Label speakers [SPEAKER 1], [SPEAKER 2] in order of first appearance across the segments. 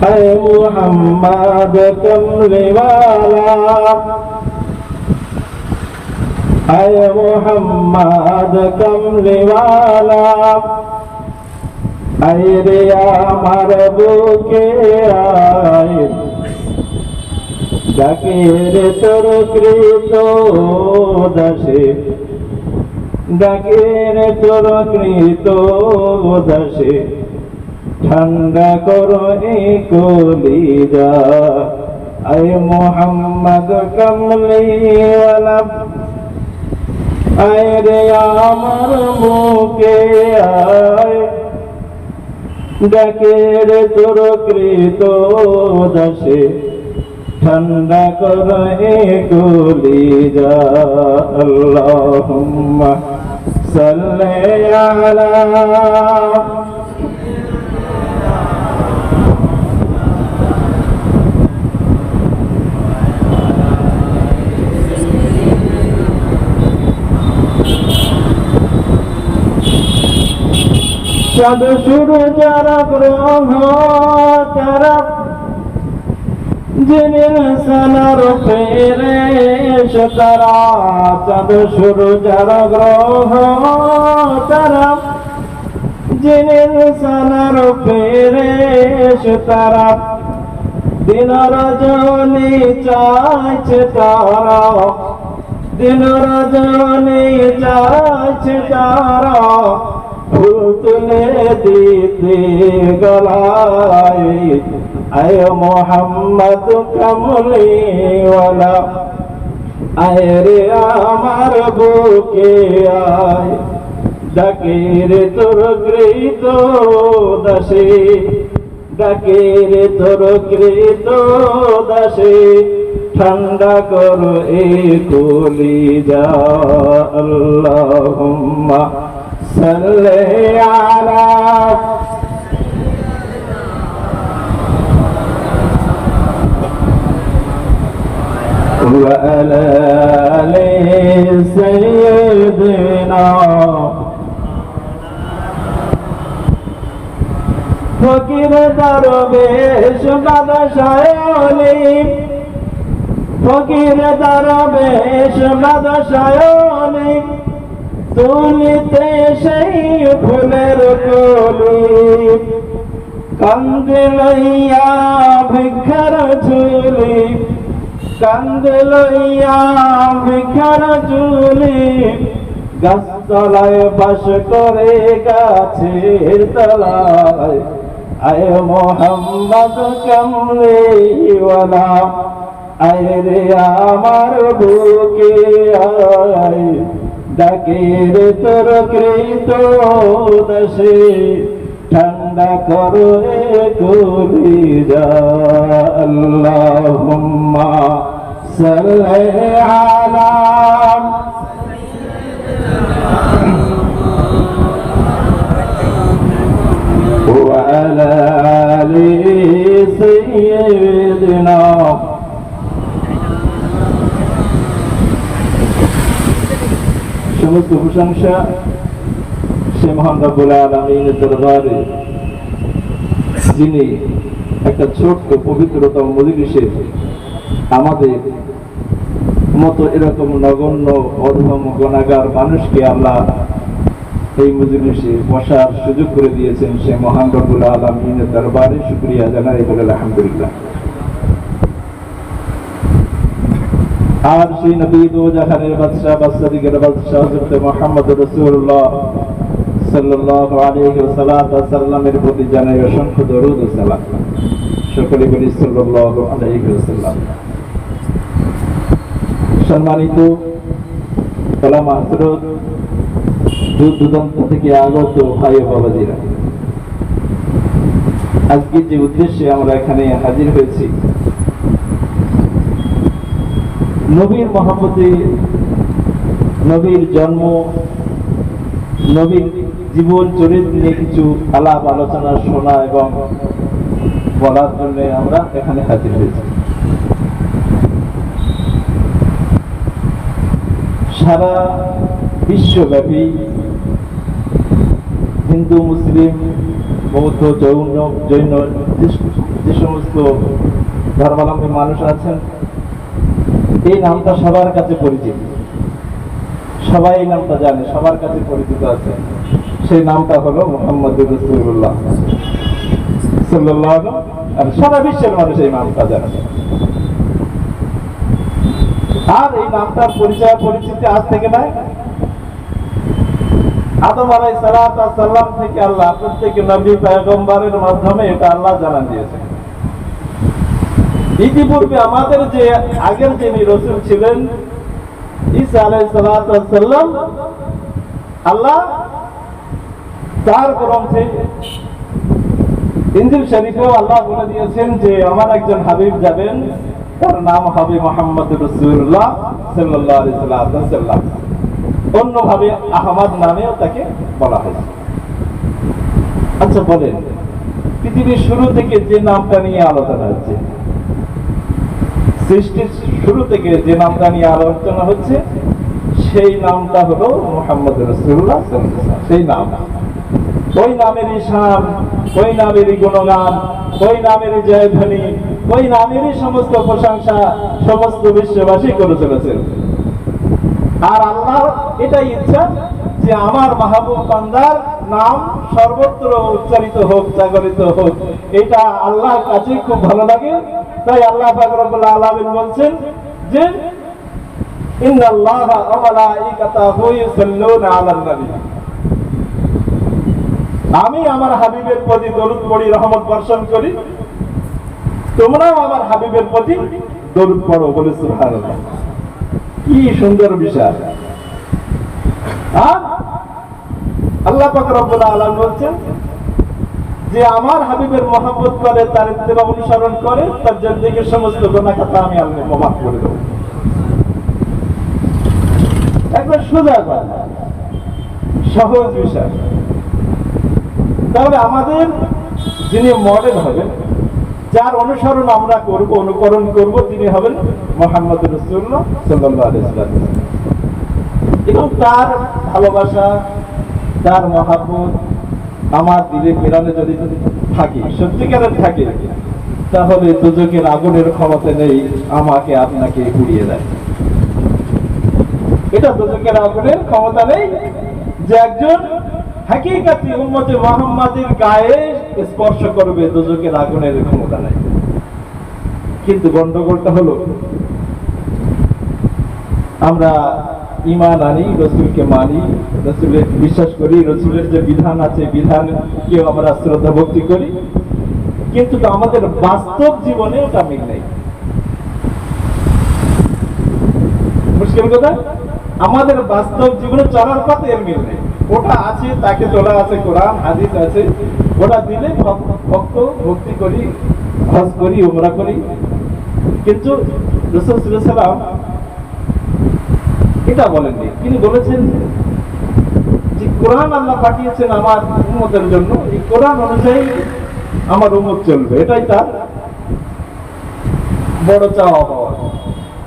[SPEAKER 1] আয় মুহাম্মদ কমলিওয়ালা, আয় মুহাম্মদ কমলিওয়ালা, আয় রে আমার বুকে আয়, ডাকে রে তোর কৃত দাসে, ডাকে রে তোর কৃত দাসে, ঠান্ডা করো এই কলিজা। আয় মুহাম্মদ কমলিওয়ালা, আয় রে আমার বুকে আয়, ডাকে রে তোর কৃত দাসে, ঠান্ডা করো এই কলিজা। আল্লাহুম্মা সাল্লি আলা চাঁদ সূরজ গ্রহ তারা জিনের সানার ফেরে তারা, চাঁদ সূরজ গ্রহ তারা জিনের সানার ফেরে তারা, দিন রজনী চাইছে তারা, দিন রজনী চাইছে তারা, ফুল তুলে দিতে গলায়। আয় মুহাম্মদ কমলিওয়ালা, আয় রে আমার বুকে আয়, ডাকে রে তোর কৃত দাসে, ডাকে রে তোর কৃত দাসে, ঠান্ডা করো এই কলিজা। আল্লাহুম্মা সাল্লি আলা ওয়া আলা আলি সাইয়্যিদিনা। ফকির দরবেশ বাদশাহ আলী, ফকির দরবেশ বাদশাহ আলী, তুলিতে সেই ফুলের কলি, কান্দে লইয়া ভিক্ষার ঝুলি, কান্দে লইয়া ভিক্ষার ঝুলি, গাছতলায় বাস করে গাছের তলায়। আয় মুহাম্মদ কমলিওয়ালা, আয় রে আমার বুকে আয়, ডাকে রে তোর কৃত দাসে, ঠান্ডা করো এ কলিজা। আল্লাহুম্মা সাল্লি আলা ওয়া আলা আলি সাইয়্যিদিনা। সমস্ত প্রশংসা সে মহান রব্বুল আলামিনের দরবারে, যিনি একটা ছোট্ট পবিত্রতম মজলিসে আমাদের মতো এরকম নগণ্য অধম গুনাহগার মানুষকে আল্লাহ এই মজলিসে বসার সুযোগ করে দিয়েছেন। সে মহান রব্বুল আলামিনের দরবারে শুকরিয়া জানাই, বলে আলহামদুলিল্লাহ। আর সেই নবী দো জাহানের বাদশাহ বাদশাদিগের বাদশাহ হযরত মুহাম্মদ রাসূলুল্লাহ সাল্লাল্লাহু আলাইহি ওয়াসাল্লামের প্রতি জানাই অসংখ্য দরুদ ও সালাম। সকলে বলি সাল্লাল্লাহু আলাইহি ওয়াসাল্লাম। সম্মানিত ওলামা হযরত, দূর দূরান্ত থেকে আগত ভাই ও বাবাজিরা, আজকে যে উদ্দেশ্যে আমরা এখানে হাজির হয়েছি, নবীর মহব্বতে, নবীর জন্ম, নবীর জীবন চরিত্র নিয়ে কিছু আলাপ আলোচনা শোনা এবং বলার জন্য আমরা এখানে হাজির হয়েছি। সারা বিশ্বব্যাপী হিন্দু, মুসলিম, বৌদ্ধ, জৈন যে সমস্ত ধর্মাবলম্বী মানুষ আছেন, এই নামটা সবার কাছে পরিচিত, সবাই এই নামটা জানে, সবার কাছে পরিচিত আছে। সেই নামটা হলো মুহাম্মদুর রাসূলুল্লাহ সাল্লাল্লাহু আলাইহি ওয়াসাল্লাম। আর সারা বিশ্বের মানুষ এই নামটা জানে। আর এই নামটার পরিচয় পরিচিতি আজ থেকে নয়, আদম আলাইহিস সালাম থেকে আল্লাহ প্রত্যেক নবী পয়গম্বরের মাধ্যমে এটা আল্লাহ জানান দিয়েছেন। ইতিপূর্বে আমাদের যে আগের যিনি রাসূল ছিলেন ঈসা আলাইহিস সালাম, আল্লাহ তার গ্রন্থে ইনজিল শরীফেও আল্লাহ বলে দিয়েছেন যে আমার একজন হাবিব যাবেন, তার নাম হবে মুহাম্মদুর রাসূলুল্লাহ সাল্লাল্লাহু আলাইহি ওয়াসাল্লাম। অন্যভাবে আহমদ নামেও তাকে বলা হয়েছে। আচ্ছা বলেন, পৃথিবীর শুরু থেকে যে নামটা নিয়ে আলোচনা হচ্ছে, সৃষ্টির শুরু থেকে যে নামটা নিয়ে আলোচনা হচ্ছে, সেই নামটা হলো মুহাম্মদুর রাসূলুল্লাহ সাল্লাল্লাহু আলাইহি ওয়াসাল্লাম। সেই নাম, ওই নামেরই শান, ওই নামেরই গুণগান, ওই নামেরই জয়ধ্বনি, ওই নামেরই সমস্ত প্রশংসা সমস্ত বিশ্ববাসী করে চলেছেন। আর আল্লাহ এটাই ইচ্ছা যে আমার মাহবুব বান্দার নাম সর্বত্র উচ্চারিত হোক, জাগরিত হোক। এটা আল্লাহর কাছে খুব ভালো লাগে। তাই আল্লাহ পাক রব্বুল আলামিন বলছেন যে ইন্নাল্লাহা ওয়া মালাইকাতাহু ইউসাল্লুনা আলান নবী, আমি আমার হাবিবের প্রতি দরুদ পড়ি, রহমত বর্ষণ করি, তোমরাও আমার হাবিবের প্রতি দরুদ পড়ো, বলে সুবহানাল্লাহ। কি সুন্দর বিষয়। আল্লাহ পাক রব্বুল আলামিন বলছেন যে আমার হাবিবের মহব্বত করে, তার ইত্তেবা অনুসরণ করে, তার জিন্দেগীর সমস্ত গুনাহ খাতা আমি আল্লাহ মাফ করে দেব। একবার সোজা কথা, সহজ বিষয়। তাহলে আমাদের যিনি মডেল হবেন, যার অনুসরণ আমরা করব, অনুকরণ করব, তিনি হবেন মুহাম্মদুর রাসূলুল্লাহ সাল্লাল্লাহু আলাইহি ওয়াসাল্লাম। এবং তার ভালোবাসা, তার মহব্বত আমার দিলে মিলানে যদি থাকে, সত্যিকারের থাকে, তাহলে দুজকের আগুনের ক্ষমতা নেই আমাকে আপনাকে পুড়িয়ে দেয়। এটা দুজকের আগুনের ক্ষমতা নেই যে একজন হাকিকাতি উম্মতে মুহাম্মাদের গায়ে স্পর্শ করবে, দুজকের আগুনের ক্ষমতা নাই। কিন্তু গন্ডগোলটা হলো আমরা ঈমান আনি, রাসূলকে মানি, রাসূলের বিশ্বাস করি, রাসূলের যে বিধান আছে বিধানকে আমরা শ্রদ্ধা ভক্তি করি, কিন্তু আমাদের বাস্তব জীবনে ওটা মিল নেই। মুশকিল কথা, আমাদের বাস্তব জীবনে চলার পথে এর মিল নেই। ওটা আছে, তাকে তোলা আছে, কোরআন হাদিস আছে, ওটা দিলে ভক্ত ভক্তি করি, হজ করি, উমরা করি। কিন্তু রাসূল সাল্লাল্লাহু আলাইহি ওয়াসাল্লাম এটা বলেননি। তিনি বলেছেন যে কোরআন আল্লাহ পাঠিয়েছেন আমার উম্মতের জন্য, এই কোরআন অনুযায়ী আমার উম্মত চলবে, এটাই তার বড় চাওয়া পাওয়া।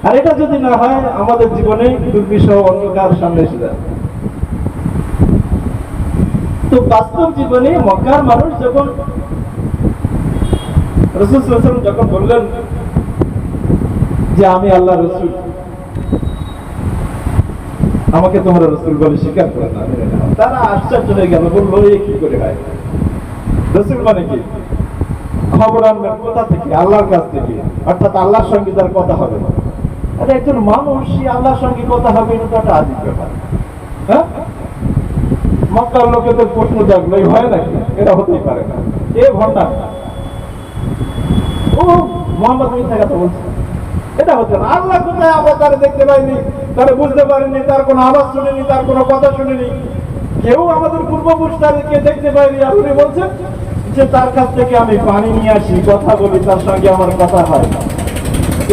[SPEAKER 1] আর এটা যদি না হয়, আমাদের জীবনে দুর্বিষহ অন্ধকার সামনে এসে যায়। তো বাস্তব জীবনে মক্কার মানুষ যখন রাসূল সাল্লাল্লাহু আলাইহি ওয়াসাল্লাম যখন বললেন যে আমি আল্লাহর রাসূল, আমাকে তোমরা রাসূল বলে স্বীকার করে না, তারা আশ্চর্য হয়ে গেল, বললো এই কি করে হয়? রাসূল মানে কি? খবর আনবেন কোথা থেকে? আল্লাহর কাছ থেকে, অর্থাৎ আল্লাহর সঙ্গে তার কথা হবে না। আরে একজন মানুষ আল্লাহর সঙ্গে কথা হবে, এটা একটা আজীব ব্যাপার। হ্যাঁ, মক্কার লোকেদের প্রশ্ন জাগলো, এই হয় নাকি? এটা হতেই পারে না, এ ভণ্ডা। ও মুহাম্মদ মিথ্যা কথা বলছে, এটা হচ্ছে না। আল্লাহ কোথায়? আবার তারা দেখতে পাইনি, তারা বুঝতে পারেনি, তার কোনো আওয়াজ শুনেনি, তার কোনো কথা শুনেনি, কেউ আমাদের পূর্বপুরুষ তাদেরকে দেখতে পাইনি। আপনি বলছেন যে তার কাছ থেকে আমি পানি নিয়ে আসি, কথা বলি, তার সঙ্গে আমার কথা হয়।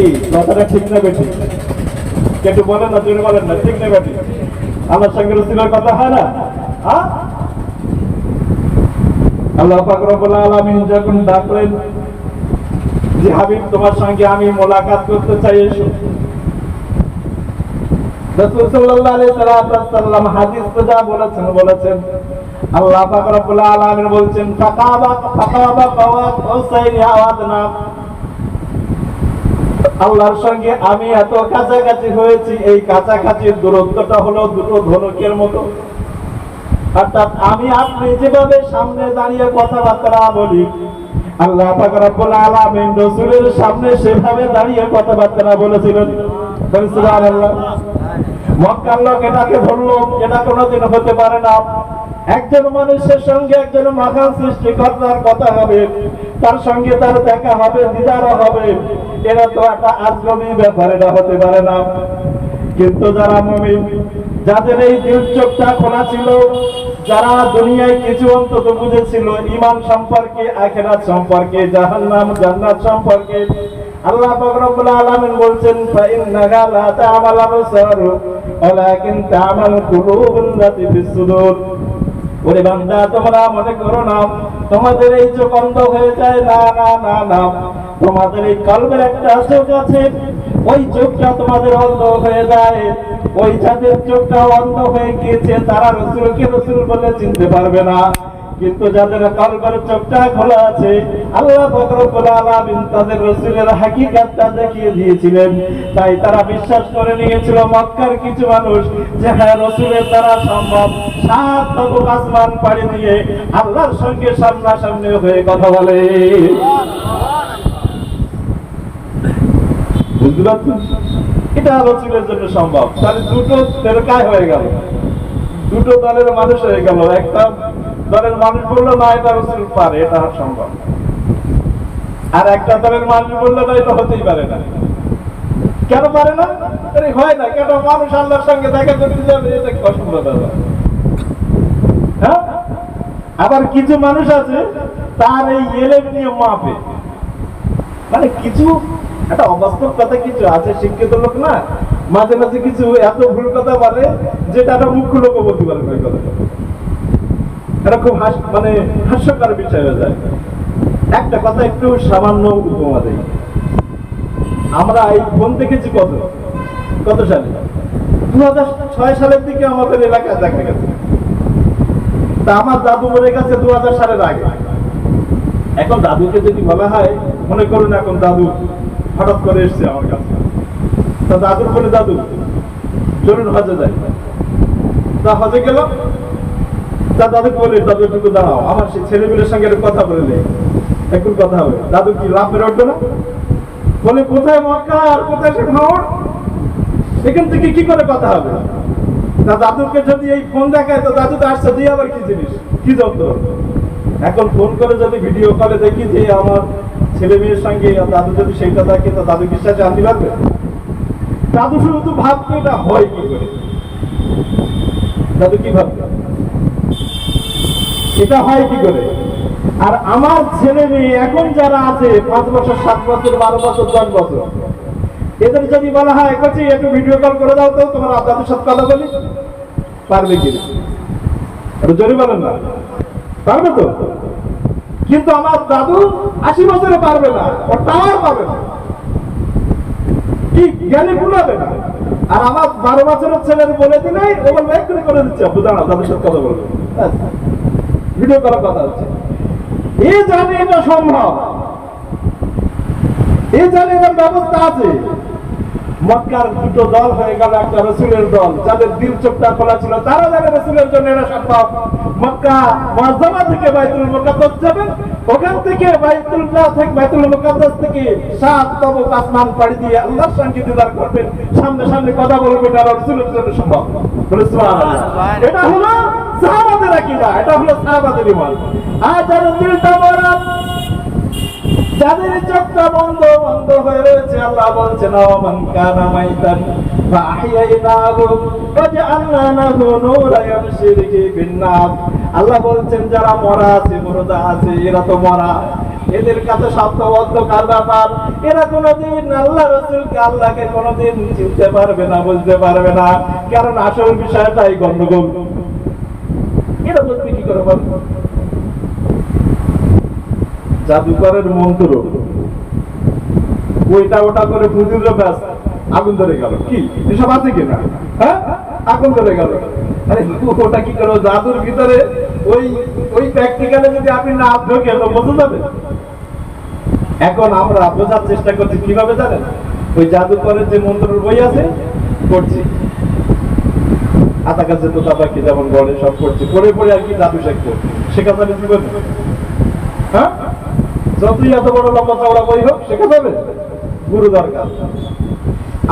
[SPEAKER 1] এই কথাটা ঠিক না বেঠিক? একটু বলেন না, জোরে বলেন না, ঠিক না বেঠিক? আল্লাহর সঙ্গে রাসূলের কথা হয় না? হ্যাঁ, আল্লাহ পাক রব্বুল আলামিন যখন ডাকলেন যে হাবিব তোমার সঙ্গে আমি মোলাকাত করতে চাই, এসো। রাসূল সাল্লাল্লাহু আলাইহি ওয়াসাল্লাম হাদিস তো যা বলেছেন
[SPEAKER 2] আল্লাহ পাক রব্বুল আলামিন বলছেন ফাকাবা কাওসাইনি আওয়াদনা, আল্লাহর সঙ্গে আমি এত কাছাকাছি হয়েছি, এই কাছাকাছির দূরত্বটা হলো দুটো ধনুকের মতো। অর্থাৎ আমি আপনি যেভাবে সামনে দাঁড়িয়ে কথাবার্তা বলি, আল্লাহ পাক রব্বুল আলামিন রাসূলের সামনে সেভাবে দাঁড়িয়ে কথাবার্তা বলেছিলেন। সুবহানাল্লাহ। মক্কার লোক এটাকে ধরলো, এটা কোনোদিন হতে পারে না। একজন মানুষের সঙ্গে একজন মহান সৃষ্টিকর্তার কথা হবে, তার সঙ্গে তার দেখা হবে, দিদারও হবে, এটা তো একটা আজগবি ব্যাপার, এটা হতে পারে না। কিন্তু যারা মুমিন, যাদের এই দিল চোখটা খোলা ছিল, যারা দুনিয়ায় কিছু অন্তত বুঝেছিল ঈমান সম্পর্কে, আখিরাত সম্পর্কে, জাহান্নাম জান্নাত সম্পর্কে, আল্লাহ পাক রব্বুল আলামিন বলছেন ফাইন্নাহা লা তা'মাল আবসার ওয়ালাকিন তা'মাল কুলুবুল লাতী ফিস সুদূর। ওরে বান্দা, তোমরা মনে করো না তোমাদের এই চোখ অন্ধ হয়ে যায়, না না না না, তোমাদের এই কলবের একটা চোখ আছে, ওই চোখটা তোমাদের অন্ধ হয়ে যায়। ওই যাদের চোখটা অন্ধ হয়ে গিয়েছে তারা রাসূলকে রাসূল বলে চিনতে পারবে না, কিন্তু যাদের কলবের চোখটা খোলা আছে, আল্লাহ পাক রব্বুল আলামিন তাদের রাসূলের হাকিকতটা দেখিয়ে দিয়েছিলেন। তাই তারা বিশ্বাস করে নিয়েছিল মক্কার কিছু মানুষ যে হ্যাঁ, রাসূলের দ্বারা সম্ভব 7 তবক আসমান পাড়ি দিয়ে আল্লাহর সঙ্গে সামনাসামনি হয়ে কথা বলে। বুঝতে পারছেন? এটা রাসূলের জন্য সম্ভব। তাহলে দুটো তেরকায় হয়ে গেল, দুটো দলের মানুষ হয়ে গেল। একটা দলের মানুষ বললো না এটা রাসূল পারে, এটা সম্ভব, আর একটা দলের মানুষ বললো না এটা হতেই পারে না। কেন পারে না? আরে হয় না কেন? মানুষ আল্লাহর সঙ্গে দেখা করতে যাবে, এটা অসম্ভব ব্যাপার। হ্যাঁ, আবার কিছু মানুষ আছে তার এই এলেম নিয়ে মাপে, মানে কিছু একটা অবাস্তব কথা কিছু আছে, শিক্ষিত লোক না, মাঝে মাঝে কিছু এত ভুল কথা বলে যেটা একটা মুখ্য লোক বলতে পারে না। কথা এটা খুব মানে হাস্যকর বিষয় হয়ে যায়। একটা কথা একটু সামান্য উপমা দেই। আমরা এই ফোন দেখেছি কত সালে? 2006 সালের দিকে আমাদের এলাকায় দেখা গেছে। তা আমার দাদু মরে গেছে 2000 সালের আগে। এখন দাদুকে যদি বলা হয়, মনে করুন এখন দাদু হঠাৎ করে এসছে আমার কাছে, তা দাদুর বলে দাদু চলুন হজে যাই। তা হজে গেল, তা দাদুকে বলে দাদু একটু দাঁড়াও, আমার সেই ছেলেগুলোর সঙ্গে কথা বলে একটু কথা হবে। দাদু কি লাভ বের উঠবে না? বলে কোথায় মক্কা আর কোথায় সে খবর, এখান থেকে কি করে কথা হবে? তা দাদুকে যদি এই ফোন দেখায় তো দাদু তো আসছে দিয়ে আবার কি জিনিস, কি যন্ত্র। এখন ফোন করে যদি ভিডিও কলে দেখি যে আমার ছেলে মেয়ের সঙ্গে, দাদু যদি সেইটা দেখে তো দাদু বিশ্বাসে আনতে পারবে? দাদু শুধু ভাববে এটা হয় কি করে। দাদু কি ভাববে এটা হয় কি করে? আর আমার ছেলে মেয়ে এখন যারা আছে 5 বছর 7 বছর 12 বছর 10 বছর, এদের যদি বলা হয় একটু ভিডিও কল করে দাও তো তোমার দাদুর সাথে কথা বলি, পারবে কিনা? জোরে বলেন না, পারবে তো? কিন্তু আমার দাদু 80 বছরে পারবে না, ও টাওয়ার পাবে না, কি জ্ঞানী ভুলাবে না। আর আমার 12 বছরের ছেলের বলে দিলে ও বলবে এক্ষুনি করে দিচ্ছে, বুঝানো দাদুর সাথে কথা বলবে, ভিডিও করার কথা হচ্ছে। এ জানে এটা সম্ভব, এ জানে এর ব্যবস্থা আছে। মক্কার দুটো দল হয়ে গেল, একটা রাসূলের দল, যাদের দিল চোখটা খোলা ছিল, তারা জানে রাসূলের জন্য এটা সম্ভব। মক্কা মুআজ্জামা থেকে বাইতুল মুকাদ্দাস যাবেন, ওখান থেকে বাইতুল্লাহ থেকে বাইতুল মুকাদ্দাস থেকে 7 তবক আসমান পাড়ি দিয়ে আল্লাহর সঙ্গে দিদার করবেন, সামনে সামনে কথা বলবেন, এটা রাসূলের জন্য সম্ভব। বলে সুবহানাল্লাহ। এটা হলো সাহাবাদের আকীদা, এটা হলো সাহাবাদের ঈমান। আর যাদের দিলটা বড়, যাদের চোখটা বন্ধ হয়ে রয়েছে, আল্লাহ বলছেন ওমান কানা মাইতান ফাহিয়াইনাহু ওয়াজআলনা লাহু নূরান ইয়ামশি বিহি বিন-নাস। আল্লাহ বলছেন যারা মরা আছে, মুর্দা আছে, এরা তো মরা, এদের কাছে সত্যবদ্ধ কার ব্যাপার, এরা কোনোদিন আল্লাহ রাসূলকে আল্লাহকে কোনোদিন চিনতে পারবে না, বুঝতে পারবে না, কারণ আসল বিষয়টাই গন্ডগোল। এটা বুঝতে কি করে বল? জাদুকরের মন্ত্র ওইটা ওটা করে ফুদিল ব্যাস আগুন ধরে গেল, কি এসব আছে কিনা? হ্যাঁ, আগুন ধরে গেল। আরে ওটা কি করো? জাদুর ভিতরে ওই ওই প্র্যাকটিক্যালে যদি আপনি না ঢোকে তো বোঝা যাবে। এখন আমরা বোঝার চেষ্টা করছি কিভাবে জানেন, ওই জাদুকরের যে মন্ত্রের বই আছে পড়ছি, আতা কাছে তো তাবাকি যেমন বলে সব পড়ছি, পড়ে পড়ে আর কি জাদু শিখবো, শেখা যাবে জীবনে? হ্যাঁ, যতই এত বড় লম্বা চওড়া বই হোক শেখা যাবে? গুরু দরকার।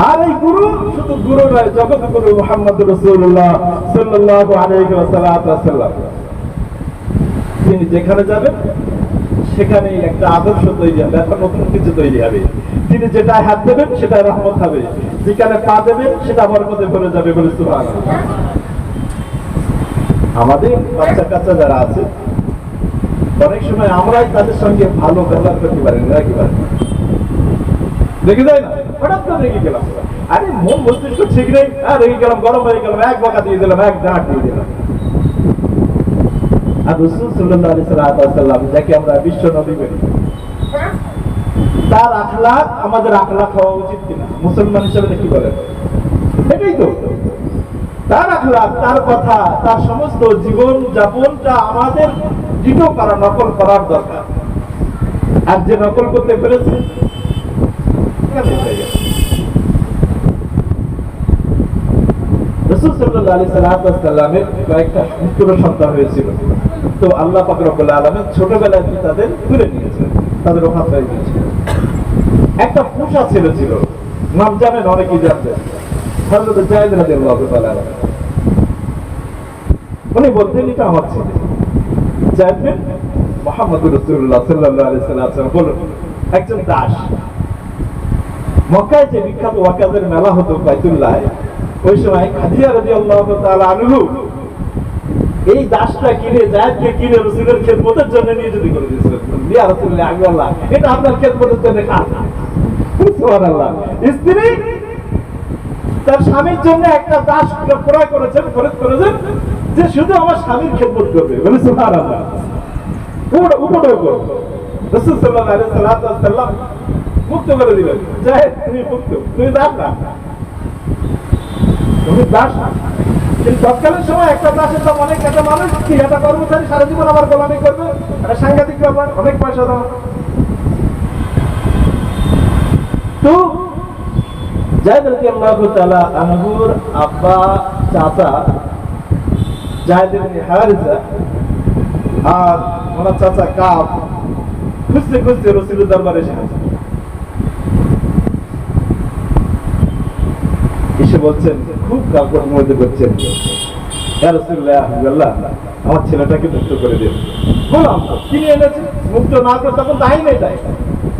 [SPEAKER 2] আর এই গুরু শুধু গুরু নয়, জগৎ গুরু মুহাম্মদ রাসূলুল্লাহ সাল্লাল্লাহু আলাইহি ওয়াসাল্লাম। তিনি যেখানে যাবেন সেখানেই একটা আদর্শ তৈরি হবে, একটা নতুন কিছু তৈরি হবে। তিনি যেটা হাত দেবেন সেটা রহমত হবে, যেখানে পা দেবেন সেটা বরকতে ভরে যাবে বলে সুবহানাল্লাহ। আমাদের বাচ্চা কাচ্চা যারা আছে অনেক সময় আমরাই তাদের সঙ্গে ভালো ব্যবহার করতে পারি না, কি পারি দেখে যায় না, হঠাৎ করে রেগে গেলাম, আরে মন মস্তিষ্ক ঠিক নেই, আর রেগে গেলাম, গরম হয়ে গেলাম, এক বকা দিয়ে দিলাম, এক ডাঁট দিয়ে দিলাম। আর রাসূল সাল্লাল্লাহু আলাইহি ওয়াসাল্লাম যাকে আমরা বিশ্ব নবী বলি, তার আখলাক আমাদের আখলাক হওয়া উচিত কিনা মুসলমান হিসেবে কি বলেন? এটাই তো তার আখলাক, তার কথা, তার সমস্ত জীবন যাপনটা আমাদের ডিটো করা, নকল করার দরকার। আর যে নকল করতে পেরেছে রাসূল সাল্লাল্লাহু আলাইহি ওয়াসাল্লামের কয়েকটা পুত্র সন্তান হয়েছিল। তো আল্লাহ পাক রব্বুল আলামিন ছোটবেলায় তাদের তুলে নিয়েছেন, তাদের ওখান হয়ে গিয়েছিল। একটা পোষা ছেলে ছিল, নাম জানেন, অনেকেই জানবেন, হযরত যায়েদ রাদিয়াল্লাহু তাআলা। উনি বলতেন এটা আমার ছেলে যায়েদ বিন মুহাম্মদ রাসূলুল্লাহ সাল্লাল্লাহু আলাইহি ওয়াসাল্লাম বলুন একজন দাস। মক্কায় যে বিখ্যাত ওয়াকাদের মেলা হতো বাইতুল্লাহ, ওই সময় খাদিজা রাদিয়াল্লাহু তাআলা আনহু এই দাসটা কিনে, যায়েদকে কিনে রাসূলের খেদমতের জন্য নিয়োজিত করে দিয়েছিলেন। ইয়া রাসূলুল্লাহ, আল্লাহ এটা আপনার খেদমতের জন্য খান। সুবহানাল্লাহ। স্ত্রী তার স্বামীর জন্য একটা দাস ক্রয় করেছেন, খরচ করেছেন, যে শুধু আমার স্বামীর খেদমত করবে, বলে সুবহানাল্লাহ। উপরের উপর রাসূল সাল্লাল্লাহু আলাইহি ওয়াসাল্লাম মুক্ত করে দিলেন, যায়েদ তুমি মুক্ত, তুমি দাস না, তুমি দাস না। কিন্তু তৎকালীন সময় একটা দাসের দাম অনেক, একটা মানুষ কি একটা কর্মচারী সারা জীবন আমার গোলামি করবে, একটা সাংঘাতিক ব্যাপার, অনেক পয়সা দাম। তো যায়েদ রাদিয়াল্লাহু তাআলা আনহুর আব্বা চাচা যায়েদ ইবনে হারিসা আর ওনার চাচা কাব খুঁজতে খুঁজতে রাসূলের দরবারে এসে বলছেন, খুব কাপড় মধ্যে করছেন, ইয়া রাসূলুল্লাহ আমার ছেলেটাকে মুক্ত করে দিন। বললাম কিনে এনেছে, মুক্ত না করে তখন তাই নেই, তাই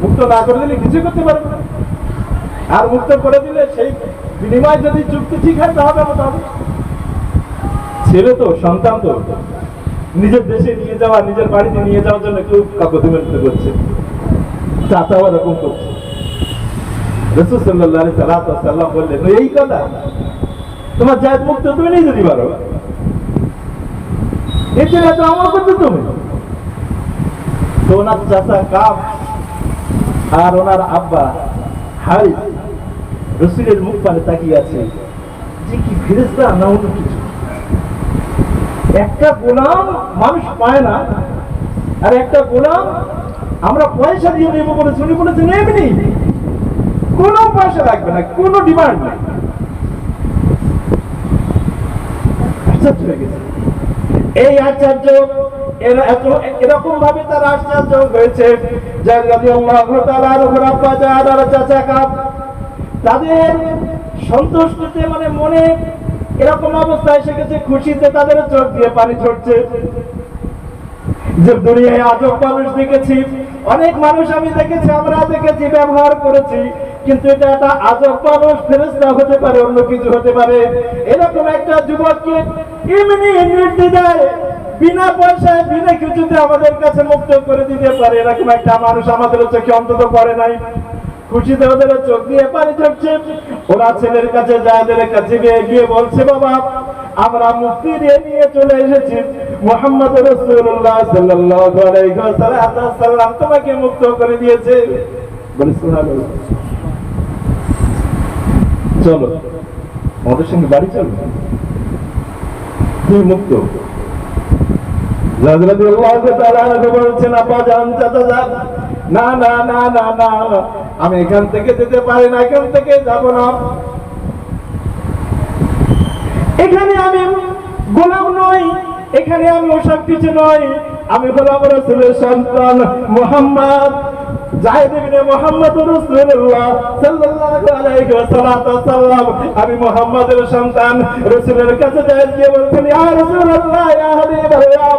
[SPEAKER 2] মুক্ত না করে দিলে কিছু করতে পারবে না, আর মুক্ত করে দিলে সেই বিনিময় যদি চুক্তি ঠিক হয় তাহলে হবে। ছেলে তো, সন্তান তো, নিজের দেশে নিয়ে যাওয়া, নিজের বাড়িতে নিয়ে যাওয়ার জন্য খুব কাকতামিনতি করছে, চাচাও এরকম করছে। রাসূল সাল্লাল্লাহু আলাইহি ওয়াসাল্লাম বললেন, এই কথা, তোমার যায়েদ মুক্ত তুমি নিয়ে যেতে পারো, এই ছেলে তো আমার করতে তুমি। তো ওনার চাচা কাব আর ওনার আব্বা হারিস রাসূলের মুখ পানে তাকিয়ে আছে, যে কি ফেরেশতা না অন্য কিছু। একটা গোলাম মানুষ পায় না, আর একটা গোলাম আমরা পয়সা দিয়ে নেবো বলেছি, উনি বলেছেন এমনি, কোনো পয়সা লাগবে না, কোনো ডিমান্ড নেই। আশ্চর্য হয়ে গেছে। এই আশ্চর্য এরকম ভাবে তার আশ্চর্য হয়েছে, যায়েদ রাদিয়াল্লাহু তাআলা আনহুর আব্বা যায়েদ আর চাচা কাব তাদের সন্তুষ্টিতে, মানে মনে এরকম অবস্থা এসে গেছে, খুশিতে তাদের চোখ দিয়ে পানি ঝরছে। যে দুনিয়ায় আজব মানুষ দেখেছি, অনেক মানুষ আমি দেখেছি, আমরা দেখেছি, ব্যবহার করেছি, কিন্তু এটা একটা আজব মানুষ, ফেরেশতা হতে পারে, অন্য কিছু হতে পারে। এরকম একটা যুবককে এমনি নির্দ্বিধায় বিনা পয়সায় বিনা কিছুতে আমাদের কাছে মুক্ত করে দিতে পারে, এরকম একটা মানুষ আমাদের চোখে অন্তত পড়ে নাই। খুশিতে ওদের চোখ দিয়ে পানি ঝরছে। ওরা ছেলের কাছে, যায়েদের কাছে গিয়ে বলছে, বাবা আমরা মুক্তি দিয়ে নিয়ে চলে এসেছি, মুহাম্মদ রাসূলুল্লাহ সাল্লাল্লাহু আলাইহি ওয়াসাল্লাম তোমাকে মুক্ত করে দিয়েছে। বলে সুবহানাল্লাহ, চলো আমাদের সঙ্গে বাড়ি চলো, তুমি মুক্ত। রাদিয়াল্লাহু তাআলা আনহু বলছেন, আপা জান, চাচা যান, না না না না না, আমি এখান থেকে যেতে পারি না, এখান থেকে যাব না। এখানে আমি গোলাম নই, এখানে আমি ওসব কিছু নই, আমি হলাম রাসূলের সন্তান মুহাম্মদ, জাহিদ ইবনে মুহাম্মদ রাসূলুল্লাহ সাল্লাল্লাহু আলাইহি ওয়াসাল্লাম। আমি মুহাম্মাদের সন্তান। রাসূলের কাছে গিয়ে বলছেন, ইয়া রাসূলুল্লাহ, ইয়া হাবিবাল্লাহ,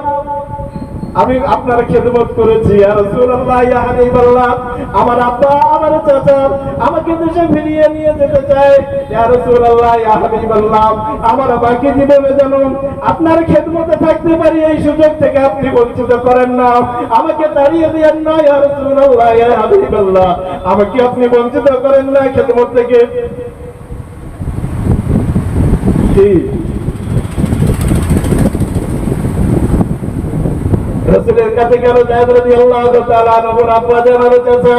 [SPEAKER 2] আমি আপনার খেদমত করেছি, ইয়া রাসূলুল্লাহ, ইয়া হাবিবাল্লাহ, আমার আব্বা, আমার চাচা আমাকে দেশে ফিরিয়ে নিয়ে যেতে চায়, ইয়া রাসূলুল্লাহ, ইয়া হাবিবাল্লাহ, আমার বাকি জীবনে যেন আপনার খেদমতে থাকতে পারি, এই সুযোগ থেকে আপনি বঞ্চিত করেন না, আমাকে তাড়িয়ে দিয়েন না, ইয়া রাসূলুল্লাহ, ইয়া হাবিবাল্লাহ, আমাকে আপনি বঞ্চিত করেন না খেদমত থেকে। রাসূলের কাছে গেল যায়েদ রাদিয়াল্লাহু তাআলা আনহুর আব্বা জান আর চাচা,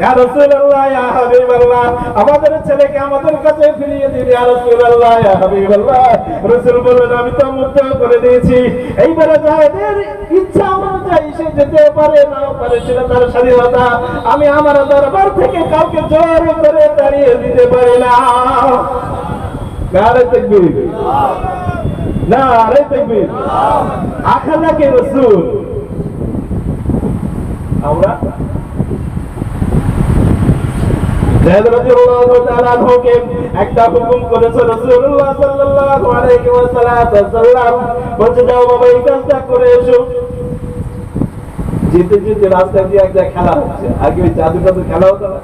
[SPEAKER 2] ইয়া রাসূলুল্লাহ, ইয়া হাবিবাল্লাহ, আমাদের ছেলেকে আমাদের কাছে ফিরিয়ে দিন, ইয়া রাসূলুল্লাহ, ইয়া হাবিবাল্লাহ। রাসূল বললেন, আমি তো মুক্ত করে দিয়েছি, এইবারে যায়েদের ইচ্ছা অনুযায়ী সে যেতে পারে, না পারে সেটা তার স্বাধীনতা, আমি আমার দরবার থেকে কাউকে জোর করে তাড়িয়ে দিতে পারি না। নারে তাকবীর, নারে তাকবীর। আখালাকে রাসূল, আমরা যায়েদ রাদিয়াল্লাহু তাআলা আনহুকে একটা হুকুম করেছে রাসূলুল্লাহ সাল্লাল্লাহু আলাইহি ওয়াসাল্লাম, বলছে, যাও বাবা, এই কাজটা করে এসো। যেতে যেতে রাস্তা দিয়ে একটা খেলা হচ্ছে, আগে ওই জাদুটা তো খেলা হতো না,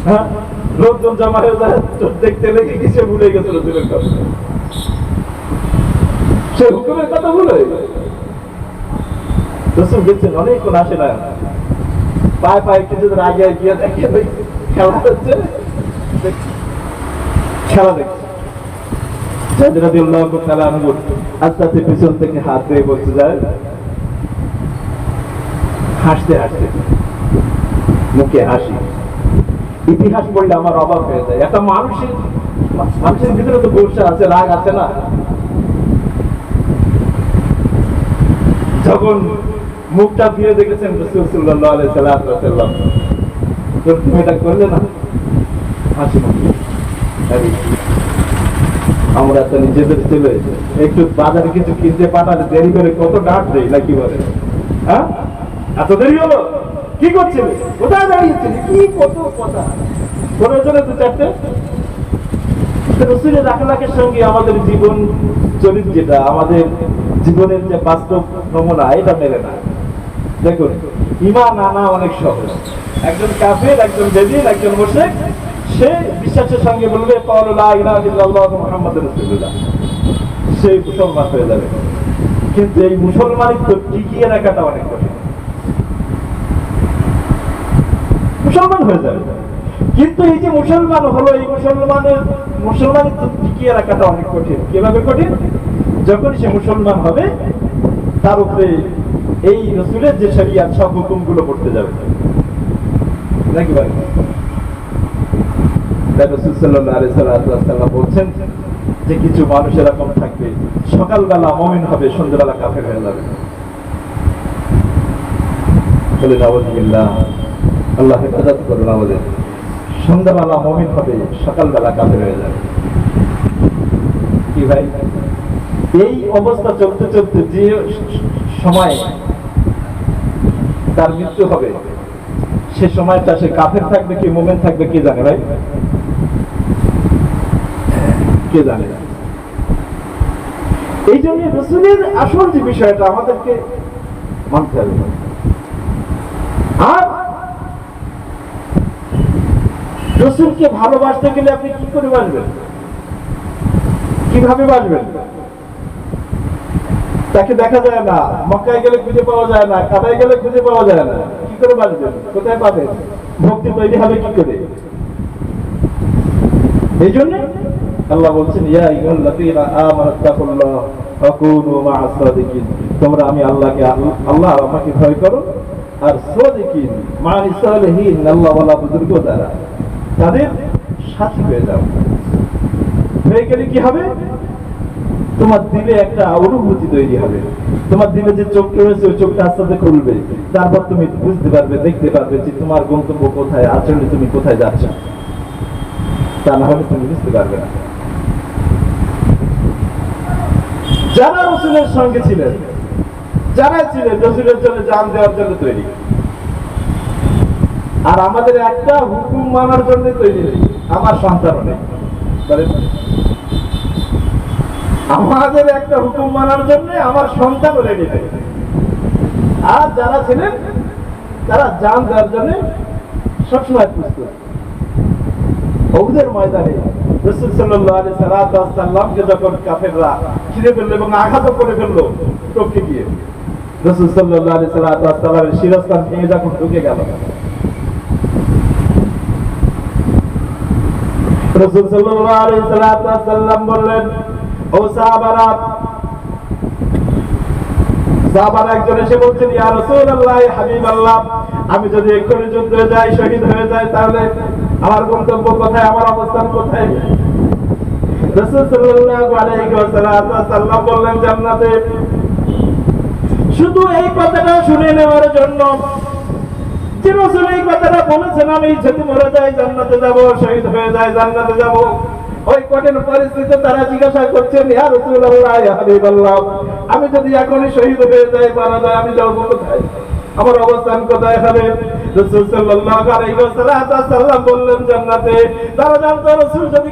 [SPEAKER 2] হ্যাঁ, লোকজন জমা হয়ে যায়, দেখতে লেগে কিছু ভুলে গেছে রাসূলের কথা, সে হুকুমের কথা ভুলে রাসূল গেছেন, অনেকক্ষণ আসে না, পায়ে পায়ে কিছুদিন আগে গিয়ে দেখে খেলা হচ্ছে, খেলা দেখছে। যায়েদ রাদিয়াল্লাহু তাআলা আনহু আস্তে আস্তে পিছন থেকে হাত দিয়ে বলছে, যায় হাসতে হাসতে, মুখে হাসি। ইতিহাস পড়লে আমার অবাক হয়ে যায়, একটা মানুষের ভিতরে তো গোসা আছে, রাগ আছে না। যখন মুখটা ফিরে দেখেছেন রাসূল সাল্লাল্লাহু আলাইহি ওয়াসাল্লাম, তুমি এটা করলে না, হাসি মুখে। আমরা তো নিজেদের ছেলে একটু বাজারে কিছু কিনতে পাঠালে দেরি করে কত ডাক দেই, নাকি বলে, হ্যাঁ, এত দেরি হলো, কি করছিলে, কোথায় দাঁড়িয়েছিলে, কি কত কথা, প্রয়োজনে দু চারটে। রাসূলের আখলাকের সঙ্গে আমাদের জীবন চরিত্র, যেটা আমাদের জীবনের যে বাস্তব নমুনা, এটা মেলে না। দেখুন, ঈমান আনা অনেক সহজ। একজন কাফের, একজন বেদীন, একজন মুশরিক, সে বিশ্বাসের সঙ্গে বলবে ক্বালু লা ইলাহা ইল্লাল্লাহু মুহাম্মাদুর রাসূলুল্লাহ, সে মুসলমান হয়ে যাবে। কিন্তু এই মুসলমানিত্ব টিকিয়ে রাখাটা অনেক কঠিন। মুসলমান হয়ে যাবে, কিন্তু এই যে মুসলমান হলো, এই মুসলমানিত্ব টিকিয়ে রাখাটা অনেক কঠিন। কিভাবে কঠিন? যখন সে মুসলমান হবে, তার উপরে এই রাসূলের যে শরীয়ত, সব হুকুমগুলো পড়তে যাবে, নাকি ভাই? রাসূল সাল্লাল্লাহু আলাইহি ওয়াসাল্লাম বলছেন যে কিছু মানুষ এরকম থাকবে, সকালবেলা মুমিন হবে, সন্ধ্যাবেলা কাফের হয়ে যাবে। বলে নাউযুবিল্লাহ, আল্লাহ হেফাজত করুন আমাদের। সন্ধ্যাবেলা মুমিন হবে, সকালবেলা কাফের হয়ে যাবে। কি ভাই, এই অবস্থা চলতে চলতে যে সময় তার মৃত্যু হবে, সে সময়টা সে কাফের থাকবে কি মুমিন থাকবে, কে জানে ভাই? কে জানে? এই জন্য রাসূলের আসল যে বিষয়টা আমাদেরকে মানতে হবে। আর রাসূলকে ভালোবাসতে গেলে আপনি কি করে বাসবেন, কিভাবে বাসবেন? তাকে দেখা যায় না, মক্কায় গেলে খুঁজে পাওয়া যায় না, কাবায় গেলে খুঁজে পাওয়া যায় না, কি করে বাসবেন? কোথায় পাবেন? ভক্তি তৈরি হবে কি করে? এই জন্য আল্লাহ বলছেন, ইয়া আইয়ুহাল্লাযীনা আমানুত্তাকুল্লাহ ওয়া কুনু মা'আস সাদিকিন, তোমরা আমি আল্লাহকে, আল্লাহ আমাকে ভয় করো, আর সাদিকিন মা'আস সালিহিন, আল্লাহ ওয়ালা বুজুর্গ দ্বারা তাদের সাথী হয়ে যাও। হয়ে গেলে কি হবে? তোমার দিলে একটা অনুভূতি তৈরি হবে, তোমার দিলে যে চোখটা রয়েছে ওই চোখটা আস্তে আস্তে খুলবে, তারপর তুমি বুঝতে পারবে, দেখতে পারবে যে তোমার গন্তব্য কোথায়, আসলে তুমি কোথায় যাচ্ছ। তা না হলে তুমি বুঝতে পারবে না। যারা রসুলের সঙ্গে ছিলেন, যারা ছিলেন রসুলের জন্য জান দেওয়ার জন্য তৈরি, আর আমাদের একটা হুকুম মানার জন্য তৈরি নেই, আমার সন্তানও নেই। আমাদের একটা হুকুম মানার জন্য আমার সন্তানও রেডি নেই। আর যারা ছিলেন তারা জান দেওয়ার জন্য সবসময় প্রস্তুত। উহুদের ময়দানে রাসূল সাল্লাল্লাহু আলাইহি সাল্লামকে যখন কাফেররা ঘিরে ফেললো এবং আঘাত করে ফেললো টপকে গিয়ে, রাসূল সাল্লাল্লাহু আলাইহি সাল্লামের শিরস্ত্রাণ ভেঙে যখন ঢুকে গেল, রাসূল সাল্লাল্লাহু আলাইহি সাল্লাম বললেন, ও সাহাবারা, সাহাবারা একজন এসে বলছেন, ইয়া রাসূলুল্লাহ, হাবিবাল্লাহ, আমি যদি এক্ষুনি যুদ্ধে যাই, শহীদ হয়ে যাই, তাহলে আমার গন্তব্য কোথায়, আমার অবস্থান কোথায়? রাসূল সাল্লাল্লাহু আলাইহি ওয়াসাল্লাম বললেন, জান্নাতে। শুধু এই কথাটা শুনে নেওয়ার জন্য যে রাসূল এই কথাটা বলেছেন, আমি যদি মরে যাই জান্নাতে যাব, শহীদ হয়ে যাই জান্নাতে যাব, ওই কঠিন পরিস্থিতিতে তারা জিজ্ঞাসা করছেন, ইয়া রাসূলুল্লাহ, ইয়া হাবিবাল্লাহ, আমি যদি এখনই শহীদ হয়ে যাই, মারা যাই, আমি যাব কোথায়, আমার অবস্থান কোথায় হবে? রাসূল সাল্লাল্লাহু আলাইহি ওয়াসাল্লাম বললেন, জান্নাতে। তারা জানতো রাসূল যদি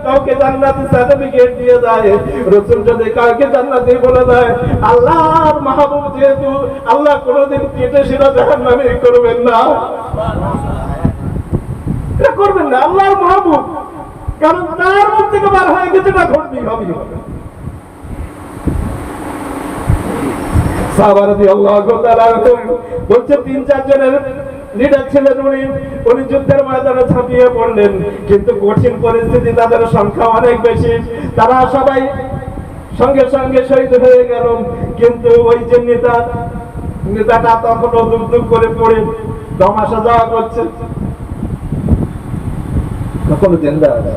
[SPEAKER 2] কাউকে জান্নাতি সার্টিফিকেট দিয়ে যায়, রাসূল যদি কাউকে জান্নাতি বলে দেয়, আল্লাহর মাহবুব যেহেতু, আল্লাহ কোনোদিন কেটে সেটা জাহান্নামে করবেন না, এটা করবেন না, আল্লাহর মাহবুব, কারণ তার মুখ থেকে বার হয়ে গেছে, না ঘটবেই হবে। সাহাবা রাদিয়াল্লাহু তাআলা বলছে, 3-4 জনের লিডার ছিলেন উনি যুদ্ধের ময়দানে ঝাঁপিয়ে পড়লেন, কিন্তু কঠিন পরিস্থিতি, তাদের সংখ্যা অনেক বেশি, তারা সবাই সঙ্গে সঙ্গে শহীদ হয়ে গেল। কিন্তু ওই যে নেতাটা তখনও দুক দুক করে পড়ে দম আসা যাওয়া করছে, তখনও জিন্দা আছে।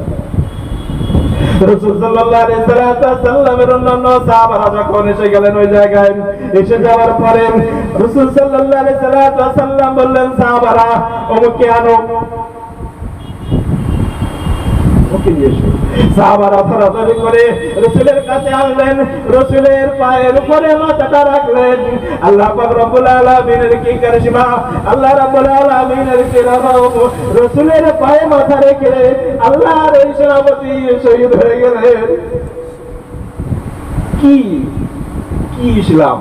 [SPEAKER 2] রাসূল সাল্লাল্লাহু আলাইহি সাল্লামের অন্যান্য সাহাবারা যখন এসে গেলেন ওই জায়গায়, এসে যাওয়ার পরে রাসূল সাল্লাল্লাহু আলাইহি সাল্লাম বললেন, সাহাবারা ওকে আনো, ওকে নিয়ে এসো। সাহাবারা ধরাধরি করে রাসূলের কাছে আনলেন, রাসূলের পায়ের উপরে মাথাটা রাখলেন। আল্লাহ পাক রব্বুল আলামিনের কি কারিশমা, আল্লাহ রাব্বুল আলামিনের কি রহমত, রাসূলের পায়ে মাথা রেখে আল্লাহর এই সেনাপতি শহীদ হয়ে গেলেন। কি কি ইসলাম,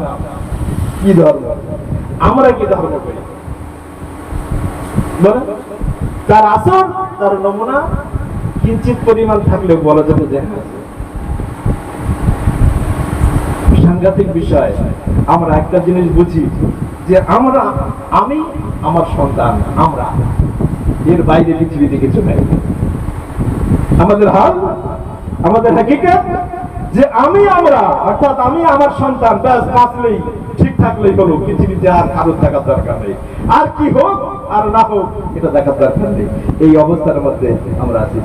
[SPEAKER 2] কি ধর্ম, আমরা কি ধর্ম করি? তার আসর, তার নমুনা কিঞ্চিত পরিমাণ থাকলেও বলা যাবে যে সাংঘাতিক বিষয়। আমরা একটা জিনিস বুঝি যে আমি, আমার সন্তান, আমরা, এর বাইরে পৃথিবীতে কিছু নেই। আমাদের হাল, আমাদের হাকিকত যে আমরা, অর্থাৎ আমি, আমার সন্তান, ব্যাস বাঁচলেই, ঠিক থাকলেই হলো, পৃথিবীতে আর কারো দেখার দরকার নেই, আর কি হোক আর না হোক এটা দেখার দরকার নেই। এই অবস্থার মধ্যে আমরা আছি।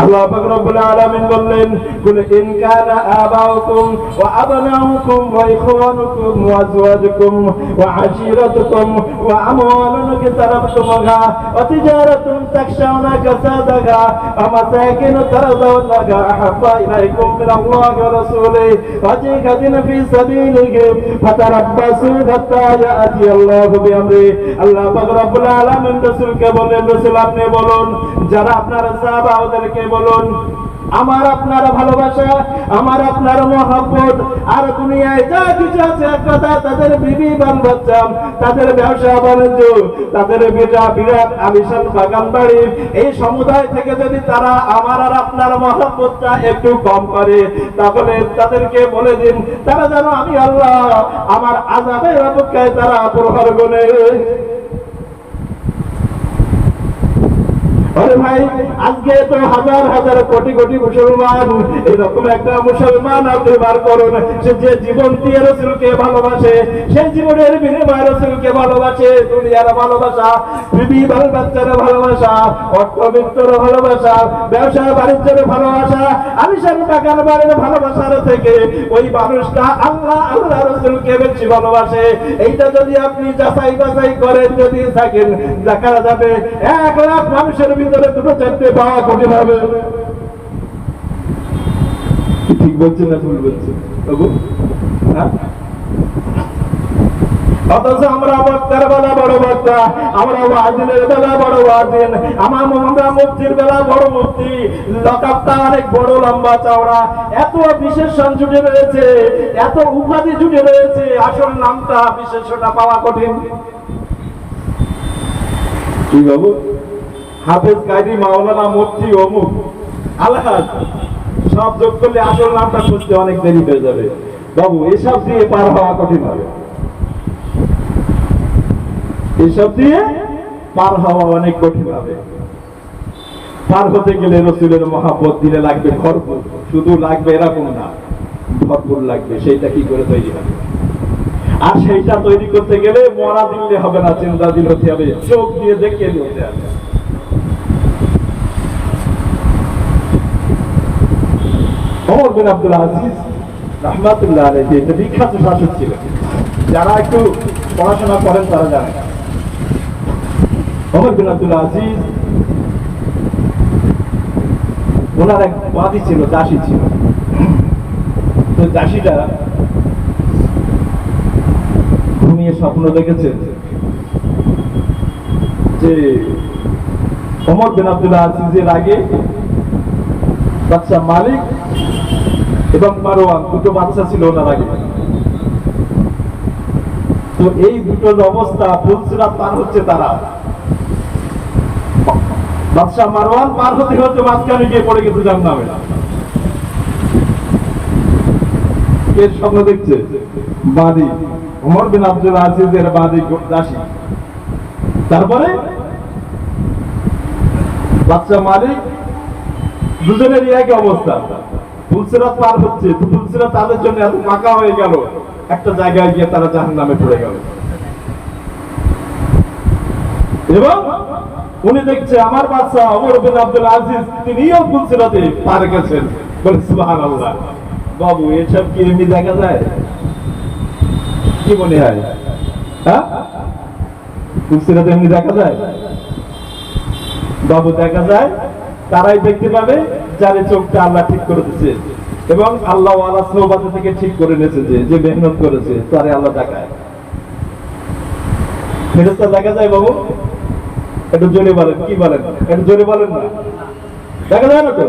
[SPEAKER 2] আল্লাহ পাক রব্বুল আলামিন বললেন, কুল ইন কানা আবাউকুম ওয়া আবনাউকুম ওয়া ইখওয়ানুকুম ওয়া আজওয়াজুকুম ওয়া আশীরাতুকুম ওয়া আমওয়ালুন ইকতারাবতুমুহা ওয়া তিজারাতুন তাখশাউনা কাসাদাহা ওয়া মাসাকিন তারদাউনাহা আহাব্বা ইলাইকুম মিনাল্লাহি ওয়া রাসূলিহি ওয়া জিহাদিন ফি সাবিলিহি ফাতারাব্বাসু হাত্তা ইয়াতি আল্লাহু বিআমরিহি। আল্লাহ পাক রব্বুল আলামিন রাসূলকে বলেন, রাসূল আপনি বলুন, যারা আপনার সাহাবা ওদেরকে বলুন, আমার আপনার ভালোবাসা, আমার আপনার মহব্বত, আর দুনিয়ায় যা কিছু আছে, কথা, তাদের বিবি বাল বাচ্চা, তাদের ব্যবসা বাণিজ্য, তাদের বিরাট আলিশান বাগান বাড়ি, এই সমুদায় থেকে যদি তারা আমার আর আপনার মহব্বতটা একটু কম করে, তাহলে তাদেরকে বলে দিন, তারা যেন আমি আল্লাহ আমার আযাবের অপেক্ষায় তারা প্রহর গুনে। আরে ভাই, আজকে তো হাজার হাজার কোটি কোটি মুসলমান, এরকম একটা মুসলমান আপনি বার করুন, সে যে জীবন দিয়ে রাসূলকে ভালোবাসে, সেই জীবনের বিনিময়ে রাসূলকে ভালোবাসে, দুনিয়ার ভালোবাসা, বিবি বাল বাচ্চার ভালোবাসা, অর্থবিত্তর ভালোবাসা, ব্যবসা বাণিজ্যের ভালোবাসা, আলিশান বাগান বাড়ির ভালোবাসার থেকে ওই মানুষটা আল্লাহ আল্লাহ রাসূলকে বেশি ভালোবাসে। এইটা যদি আপনি যাচাই বাছাই করেন, যদি থাকেন, দেখা যাবে 1 লাখ মানুষের ভিতরে 2-4টে পাওয়া কঠিন হবে। ঠিক বলছেন না ভুল বলছেন? অথচ আমরা বক্তার বেলা বড় বক্তা, আমরা ওয়াজিনের বেলা বড় ওয়াজিন, আমরা মুফতির বেলা বড় মুফতি, লকাবটা অনেক বড় লম্বা চওড়া, এত বিশেষণ জুড়ে রয়েছে, এত উপাধি জুড়ে রয়েছে, আসল নামটা বিশেষটা পাওয়া কঠিন। কি বাবু? হাফেজ, কাজী, মাওলানা, মুফতি, অমুক, আলহাজ সব যোগ করলে আসল নামটা খুঁজতে অনেক দেরি হয়ে যাবে বাবু। এসব দিয়ে পার হওয়া কঠিন হবে, এসব দিয়ে পার হওয়া অনেক কঠিন হবে। পার হতে গেলে রাসূলের মহব্বত দিলে লাগবে ভরপুর, শুধু লাগবে এরকম না, ভরপুর লাগবে। সেইটা কি করে তৈরি হবে? আর সেইটা তৈরি করতে গেলে মরা দিলে হবে না, চিন্তা দিল হতে হবে, চোখ দিয়ে দেখিয়ে দিতে হবে। ওমর বিন আব্দুল আজিজ রাহমাতুল্লাহ আলাইহি একটা বিখ্যাত শাসক ছিলেন, যারা একটু পড়াশোনা করেন তারা জানেন। ওমর বিন আব্দুল আজিজ, ওনার এক বাদী ছিল, দাসী ছিল। তো দাসীটা ঘুমিয়ে স্বপ্ন দেখেছে যে ওমর বিন আব্দুল আজিজের আগে বাদশা মালিক এবং মারওয়ান, দুটো বাচ্চা ছিল ওনার আগে। তো এই দুটোর অবস্থা, ফুলসিরাত পার হচ্ছে তারা, বাদশা মারওয়ান পার হতে হতে মাঝখানে গিয়ে পড়ে গেছে জাহান্নামে। এর স্বপ্ন দেখছে বাদী, ওমর বিন আব্দুল আজিজের বাদী দাসী। তারপরে বাদশা মালিক, দুজনেরই একই অবস্থা, ফুলসিরাত পার হচ্ছে। ফুলসিরাত তাদের জন্য এত ফাঁকা হয়ে গেল, একটা জায়গায় গিয়ে তারা জাহান্নামে পড়ে গেল। এবং উনি দেখছে আমার বাচ্চা ওমর বিন আব্দুল আজিজ তিনিও ফুলসিরাতে পার গেছেন। বলে সুবহানাল্লাহ। বাবু, এসব কি এমনি দেখা যায়? কি মনে হয়? হ্যাঁ, ফুলসিরাতে এমনি দেখা যায়? বাবু, দেখা যায় তারাই দেখতে পাবে যারে চোখটা আল্লাহ ঠিক করে দিচ্ছে, এবং আল্লাহ ওয়ালা সোহবাতে থেকে ঠিক করে নিয়েছে, যে মেহনত করেছে তারে আল্লাহ দেখায়। ফেরেশতা দেখা যায় বাবু? একটু জোরে বলেন, কি বলেন? একটু জোরে বলেন না, দেখা যায় না তো?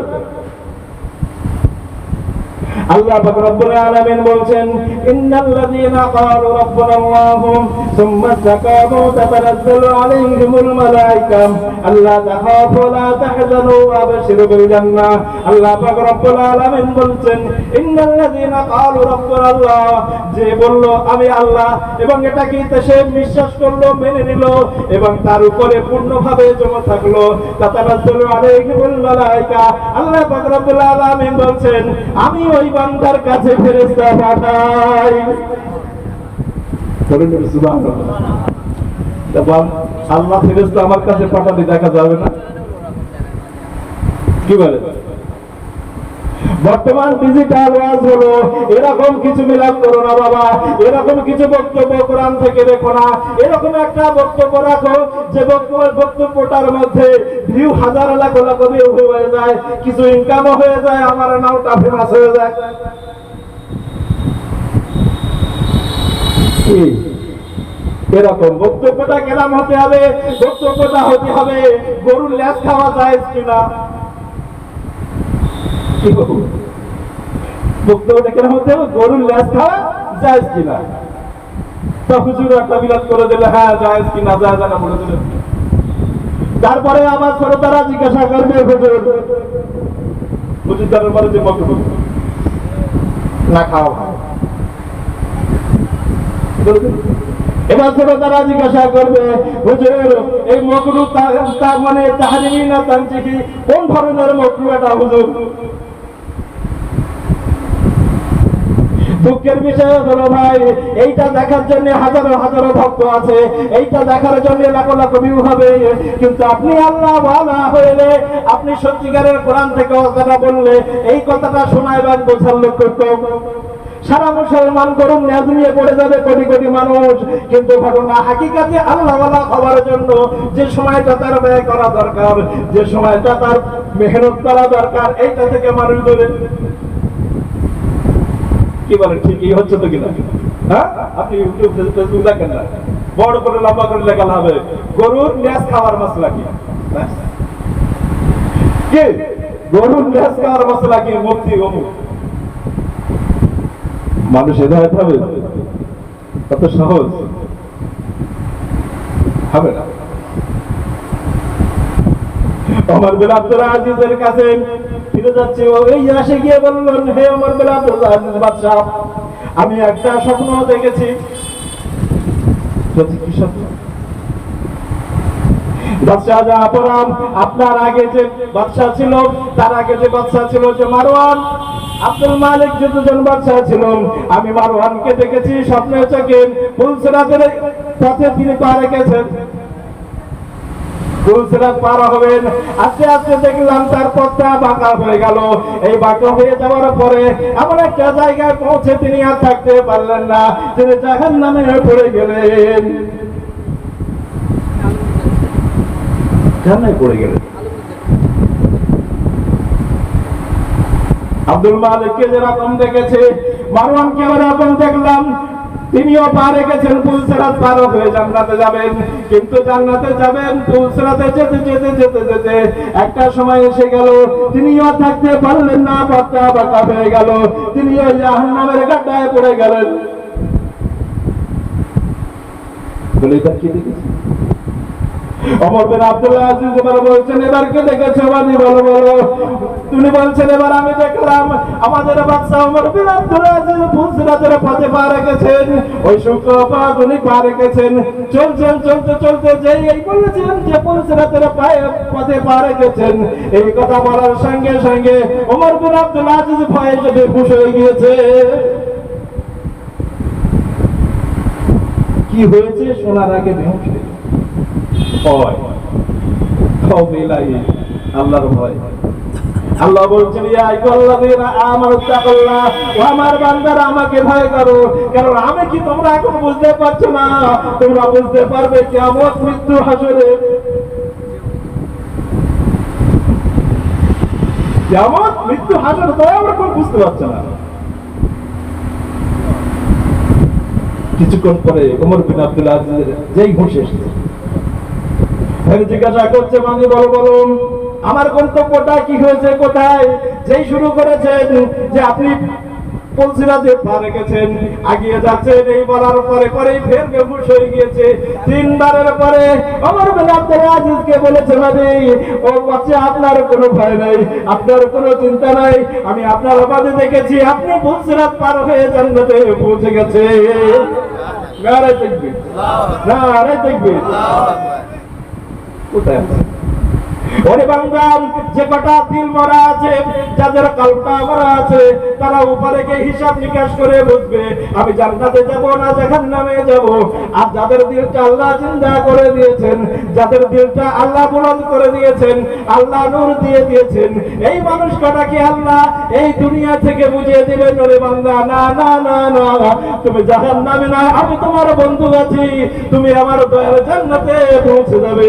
[SPEAKER 2] আল্লাহ পাক রব্বুল আলামিন বলছেন, ইন্নাল্লাযীনা ক্বালু রাব্বুনাল্লাহু সুম্মা ইসতাকামু তাতানাজ্জালু আলাইহিমুল মালায়েকা আল্লা তাখাফু ওয়া লা তাহজানু ওয়া আবশিরু বিল জান্নাহ। আল্লাহ পাক রব্বুল আলামিন বলছেন, ইন্নাল্লাযীনা ক্বালু রাব্বুনাল্লাহ, যে বলল আমি আল্লাহ, এবং এটাকে সে বিশ্বাস করলো, মেনে নিল, এবং তার উপরে পূর্ণভাবে জমা থাকলো, তাতানাজ্জালু আলাইহিমুল মালায়েকা। আল্লাহ পাক রব্বুল আলামিন বলছেন, আমি ওই বান্দার কাছে ফেরেশতা পাঠাই। বলেন সুবহানাল্লাহ। তখন আল্লাহ ফেরেশতা আমার কাছে পাঠালে দেখা যাবে না? কি বলে? বর্তমান ডিজিটাল ওয়াজ হলো এরকম কিছু মিলাদ করো না বাবা, এরকম কিছু বক্তব্য কোরআন থেকে দেখো না, এরকম একটা বক্তব্য রাখো যে বক্তব্যটার মধ্যে ভিউ হাজার লাখ লাখ ভিউ হয়ে যায়, কিছু ইনকামও হয়ে যায়, আমার নামটা ফেমাস হয়ে যায়। এরকম বক্তব্যটা কেরাম হতে হবে, বক্তব্যটা হতে হবে গরুর ল্যাস খাওয়া যায় কিনা। বক্তব্যটা কেন হতে হবে? গরুর ল্যাস খাওয়া যায় কিনা। তা হুজুর একটা বিলাস করে দিলে, হ্যাঁ যায় কিনা, যায় না বলে দিলেন। তারপরে আবার শ্রোতারা জিজ্ঞাসা করবে, হুজুর তার পরে যে বক্তব্য না খাওয়া এবার থেকে তারা জিজ্ঞাসা করবে, হুজুর এই মকরু তার মানে তাহরিমি না তানজিহি, কোন ধরনের মকরু এটা হুজুর? দুঃখের বিষয় হলো ভাই, এইটা দেখার জন্য হাজারো হাজারো ভক্ত আছে, এইটা দেখার জন্য লাখ লাখ ভিউ হবে, কিন্তু আপনি আল্লাহ ওয়ালা হইলে, আপনি সত্যিকারের কোরআন থেকে কথাটা বললে, এই কথাটা শোনাইবার বোঝার লোক কম। সারা মুসলমান করুন নিয়ে পড়ে যাবে কোটি কোটি মানুষ, কিন্তু ঘটনা হাকিকাতে আল্লাহ ওয়ালা হওয়ার জন্য যে সময়টা তার ব্যয় করা দরকার, যে সময়টা তার মেহনত করা দরকার, এইটা থেকে মানুষ ধরে কি বলেন, ঠিকই হচ্ছে তো কিনা? হ্যাঁ, আপনি ইউটিউব ফেসবুক দেখেন না, বড় করে লম্বা করে লেখা হবে গরুর ন্যাস খাওয়ার মশলা কি, কি গরুর ন্যাস খাওয়ার মশলা কি, মুক্তি অমুক। মানুষ হেদায়েত হবে কত সহজ হবে না। ওমর বিন আব্দুল আজিজের কাছে ফিরে যাচ্ছে, ওই আসে গিয়ে বললেন, হে ওমর বিন আব্দুল আজিজ বাদশা, আমি একটা স্বপ্ন দেখেছি। কি স্বপ্ন? বাদশা জাফরান, আপনার আগে যে বাদশা ছিল, তার আগে যে বাদশা ছিল যে মারওয়ান, আব্দুল মালিক যে দুজন বাদশা ছিল, আমি মারওয়ানকে দেখেছি স্বপ্নে চোখে ফুলসিরাতের পথে তিনি পা রেখেছেন। ফুলসিরাত পার হবেন, আস্তে আস্তে দেখলাম তার পথটা বাঁকা হয়ে গেল। এই বাঁকা হয়ে যাওয়ার পরে এমন একটা জায়গায় পৌঁছে তিনি আর থাকতে পারলেন না, তিনি জাহান্নামে পড়ে গেলেন। জাহান্নামে পড়ে গেলেন। আব্দুল মালিককে যেরকম দেখেছে, মারওয়ানকে এরকম দেখলাম, তিনিও পা রেখেছেন ফুলসিরাত পার হয়ে জান্নাতে যাবেন। কিন্তু জান্নাতে যাবেন, ফুলসিরাতে যেতে যেতে যেতে যেতে একটা সময় এসে গেল, তিনিও থাকতে পারলেন না, পথটা বাঁকা হয়ে গেল, তিনিও জাহান্নামের গাড্ডায় পড়ে গেলেন। বলে এটা কি দেখেছি? ওমর বিন আব্দুল আজিজ এবার বলছেন, এবার কে দেখেছো? বানি বলো বলো। তুমি বলছেন, এবার আমি দেখলাম আমাদের বাদশা ওমর বিন আব্দুল আজিজ ফুলসিরাতের পথে পা রেখেছেন, ওই শুক্র পথ উনি পা রেখেছেন। চলছেন চলতে চলতে যেই এই বলেছেন যে ফুলসিরাতের পথে পা রেখেছেন, এই কথা বলার সঙ্গে সঙ্গে ওমর বিন আব্দুল আজিজ ভয়ে চোখে খুশ হয়ে গিয়েছে। কি হয়েছে শোনার আগে বেহুশ হয়ে আল্লাহর ভয়। আল্লাহ বলছেন, ইয়া আইয়ুহাল্লাযীনা আমানু তাকুল্লাহ, ও আমার বান্দারা আমাকে ভয় করো। কারণ আমি কি তোমরা এখন বুঝতে পারছো না? তোমরা বুঝতে পারবে কিয়ামত, মৃত্যু, হাসরে। কিয়ামত, মৃত্যু, হাসর তো আমরা কোন বুঝতে পারছি না। কিছুক্ষণ পরে ওমর বিন আব্দুল আজিজের যেই হুঁশ এসেছে, জিজ্ঞাসা করছে, মানে বলো বলো আমার গন্তব্যটা কি হয়েছে, কোথায়? যেই শুরু করেছেন যে আপনি ফুলসিরাতে পা রেখেছেন, আগিয়ে যাচ্ছেন, এই বলার পরে পরেই ফের বেহুশ হয়ে গিয়েছে। তিনবারের পরে ওমর বিন আব্দুল আজিজকে বলেছে, মানে ও বাচ্চা, আপনার কোনো ভয় নাই, আপনার কোনো চিন্তা নাই, আমি আপনার বাদে দেখেছি আপনি ফুলসিরাত পার হয়ে জান্নাতে পৌঁছে গেছে। নারে তাকবীর, নারে তাকবীর। কোথায় ওরে বান্দা, যে কটা দিল মরা আছে, যাদের কলবটা মরা আছে, তারা উপরে গিয়ে হিসাব নিকাশ করে বুঝবে আমি জান্নাতে যাব না জাহান্নামে যাব। আর যাদের দিলটা আল্লাহ জিন্দা করে দিয়েছেন, যাদের দিলটা আল্লাহ বুলন্দ করে দিয়েছেন, আল্লাহ নূর দিয়ে দিয়েছেন, এই মানুষ কটাকে আল্লাহ এই দুনিয়া থেকে বুঝিয়ে দিবেন, ওরে বান্দা, না না না না, তুমি জাহান্নামে না, আমি তোমার বন্ধু আছি, তুমি আমার দয়ার জান্নাতে পৌঁছে যাবে।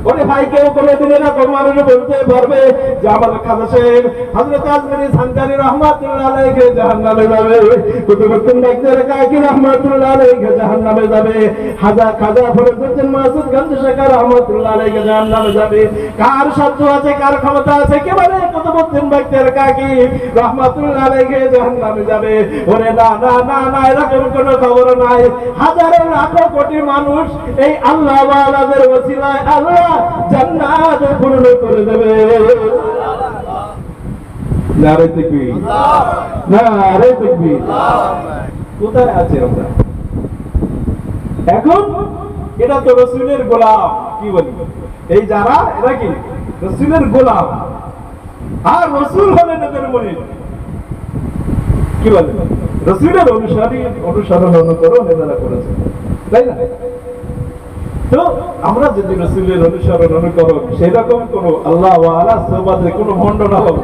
[SPEAKER 2] ওরে ভাই, কেউ কোনোদিন এরকম মানুষ বলতে পারবে যে আমার খাজা সাহেব হযরত আজমিরি সানজানি রাহমাতুল্লাহ আলাইহি জাহান্নামে যাবে, কুতুবুদ্দিন বাগদার কাকি রাহমাতুল্লাহ আলাইহি জাহান্নামে যাবে, খাজা ফরিদউদ্দিন মাসুদ গঞ্জ শেখা রাহমাতুল্লাহ আলাইহি জাহান্নামে যাবে? কার সাধ্য আছে, কার ক্ষমতা আছে কে বলে কুতুবুদ্দিন বাগদার কাকি রাহমাতুল্লাহ আলাইহি জাহান্নামে যাবে? ওরে না না না না, এরকম কোনো খবর নাই। হাজারো লাখো কোটি মানুষ এই আল্লাহ ওয়ালাদের ওসিলায় আল্লাহ জান্নাত পূর্ণ করে দেবে। নারে তাকবীর, নারে তাকবীর। কোথায় আছে আমরা? এখন এটা তো রসুলের গোলাম, কি বলি, এই যারা এরা কি রসুলের গোলাম, আর রসুল হলেন এদের মুরিদ, কি বলে, রসুলের অনুসরণ অনুকরণ এনারা করেছে, তাই না? তো আমরা যদি রসুলের অনুসরণ অনুকরণ সেরকম কোন আল্লাহ ওয়ালা সোবাদে কোন ভণ্ড না হবে,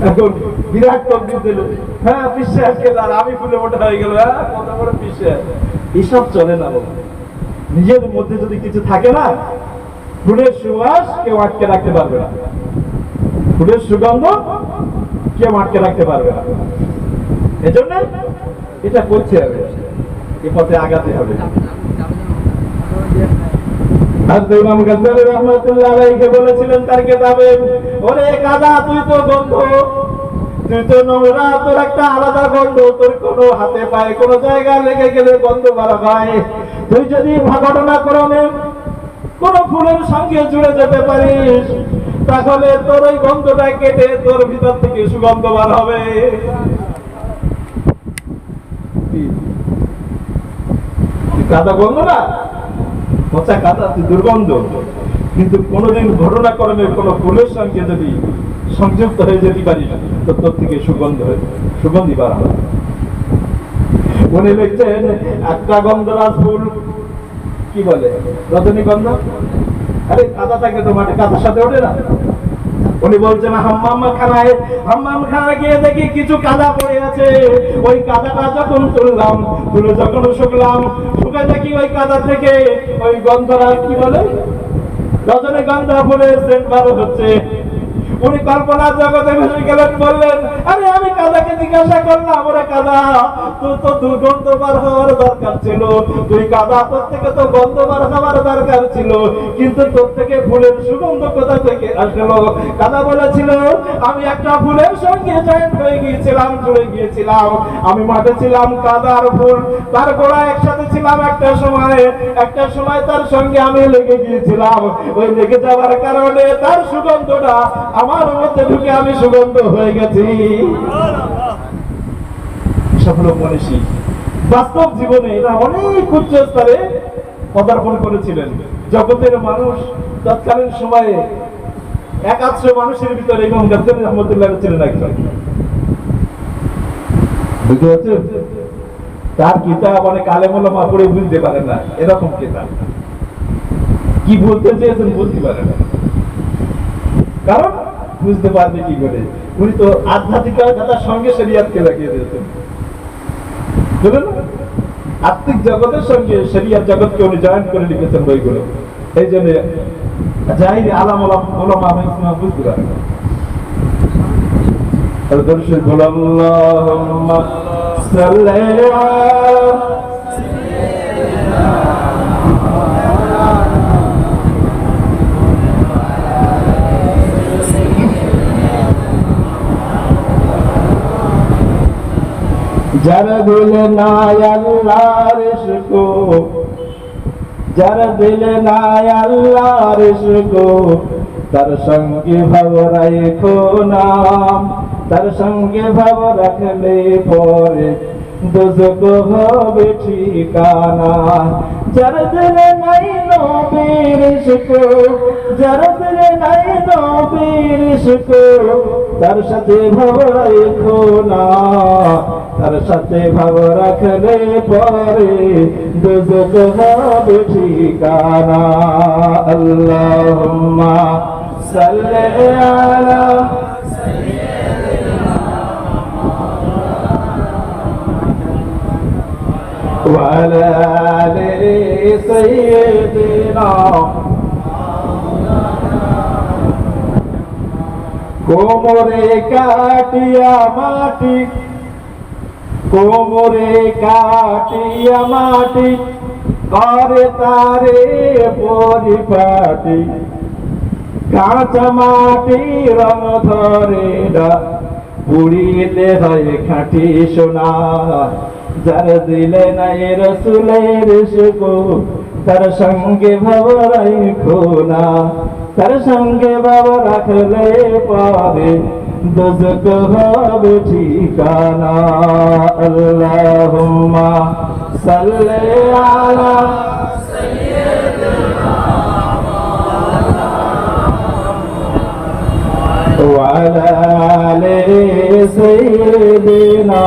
[SPEAKER 2] এখন বিরাট তকদির দিল, হ্যাঁ বিশ্বাস গেল আর আমি ফুলে মোটা হয়ে গেল, হ্যাঁ কত বড় বিশ্বাস, এসব চলে না বাবা। নিজের মধ্যে যদি কিছু থাকে না, ফুলের সুবাস কেউ আটকে রাখতে পারবে না, ফুলের সুগন্ধ কেউ আটকে রাখতে পারবে না। এজন্য এটা করতে হবে, এ পথে আগাতে হবে। ইমাম গাজ্জালী রাহমাতুল্লাহ আলাইহি বলেছিলেন তার কিতাবে, ওরে কাদা তুই তো গন্ধ, তুই তো নোংরা, তোর একটা আলাদা গন্ধ, তোর কোনো হাতে পায়ে কোনো জায়গা লেগে গেলে গন্ধ বার হয়। তুই যদি ঘটনাক্রমে কোন ফুলের সঙ্গে জুড়ে যেতে পারিস, তাহলে তোর ওই গন্ধটা কেটে তোর ভিতর থেকে সুগন্ধ বার হবে। কাদা গন্ধ না, পচা কাদা, তুই দুর্গন্ধ, কিন্তু কোনোদিন ঘটনাক্রমে কোন ফুলের সঙ্গে যদি সংযুক্ত হয়ে যেতে পারিস, তো তোর থেকে সুগন্ধি বার হবে। উনি লিখছেন একটা গন্ধরাজ ফুল, কি বলে, রজনীগন্ধা, আরে কাদা থাকে তো মাঠে, কাদার সাথে ওঠে না। উনি বলছেন হাম্মাম খানায় গিয়ে দেখি কিছু কাদা পড়ে আছে, ওই কাদাটা যখন তুললাম, তুলে যখন শুকায় দেখি ওই কাদা থেকে ওই গন্ধরাজ, কি বলে, রজনীগন্ধা ফুলের সেন্ট বার হচ্ছে। উনি কল্পনার জগতে ভেসে গেলেন, বললেন আরে আমি কাদাকে জিজ্ঞাসা করলাম, ওরে কাদা তোর তো দুর্গন্ধ বার হওয়ার দরকার ছিল, তুই কাদা, তোর থেকে তো গন্ধ বার হওয়ার দরকার ছিল, কিন্তু তোর থেকে ফুলের সুগন্ধ কোথা থেকে আসলো? কাদা বলেছিল আমি একটা ফুলের সঙ্গে জয়েন্ট হয়ে গিয়েছিলাম, জুড়ে গিয়েছিলাম, আমি মাঠে ছিলাম, কাদার ফুল তার গোড়া একসাথে ছিলাম, একটা সময় তার সঙ্গে আমি লেগে গিয়েছিলাম, ওই লেগে যাওয়ার কারণে তার সুগন্ধটা আমার মধ্যে ঢুকে আমি সুগন্ধ হয়ে গেছি। সফল মনীষী বাস্তব জীবনে এরা অনেক উচ্চ স্তরে পদার্পণ করেছিলেন। জগতের মানুষ তৎকালীন সময়ে 100 মানুষের ভিতরে ইমাম গাজ্জালী রাহমাতুল্লাহ ছিলেন একজন। বুঝতে পারছেন? তার কিতাব অনেক আলেম ওলামা পড়ে বুঝতে পারে না, এরকম কিতাব, কি বলতে চেয়েছেন বুঝতে পারে না, কারণ বুঝতে পারবে কি করে, উনি তো আধ্যাত্মিকতার সঙ্গে শরিয়াতকে লাগিয়ে দিয়েছেন, বুঝলেন, আত্মিক জগতের সঙ্গে শরিয়াত জগৎকে উনি জয়েন করে লিখেছেন বইগুলো। এই জন্য জাহিরি আলাম ওলামা ইসলাম বুঝতে পারে না। দর্শক বলো আল্লাহুম্মা সাল্লি আলা যারা দিলে নাই আল্লাহর ইশক, যারা দিলে নাই আল্লাহর ইশক, তার সঙ্গে ভাব রাখো নাম, তার সঙ্গে ভাব রাখলে পরে দোজখ হবে ঠিকানা। যারা দিলে নাই নবীর ইশক, যারা দিলে নাই নবীর ইশক, তার সাথে ভাব রাখো না, তার সাথে ভাব রাখলে পরে দোজখ হবে ঠিকানা। আল্লাহুম্মা সাল্লি আলা ওয়া আলা আলি সাইয়্যিদিনা। কোমরে কাটিয়া মাটি, কোমরে কাটিয়া মাটি, করে তারে পরিপাটি, কাঁচা মাটি রং ধরে না, পুড়িলে হয় খাঁটি সোনা। যার দিলে নাই রসুলের ইশক, তার সঙ্গে ভাব রাখো না, তার সঙ্গে ভাব রাখলে পরে দোজখ হবে ঠিকানা। আল্লাহুম্মা
[SPEAKER 1] সাল্লি আলা ওয়া আলা আলি সাইয়্যিদিনা।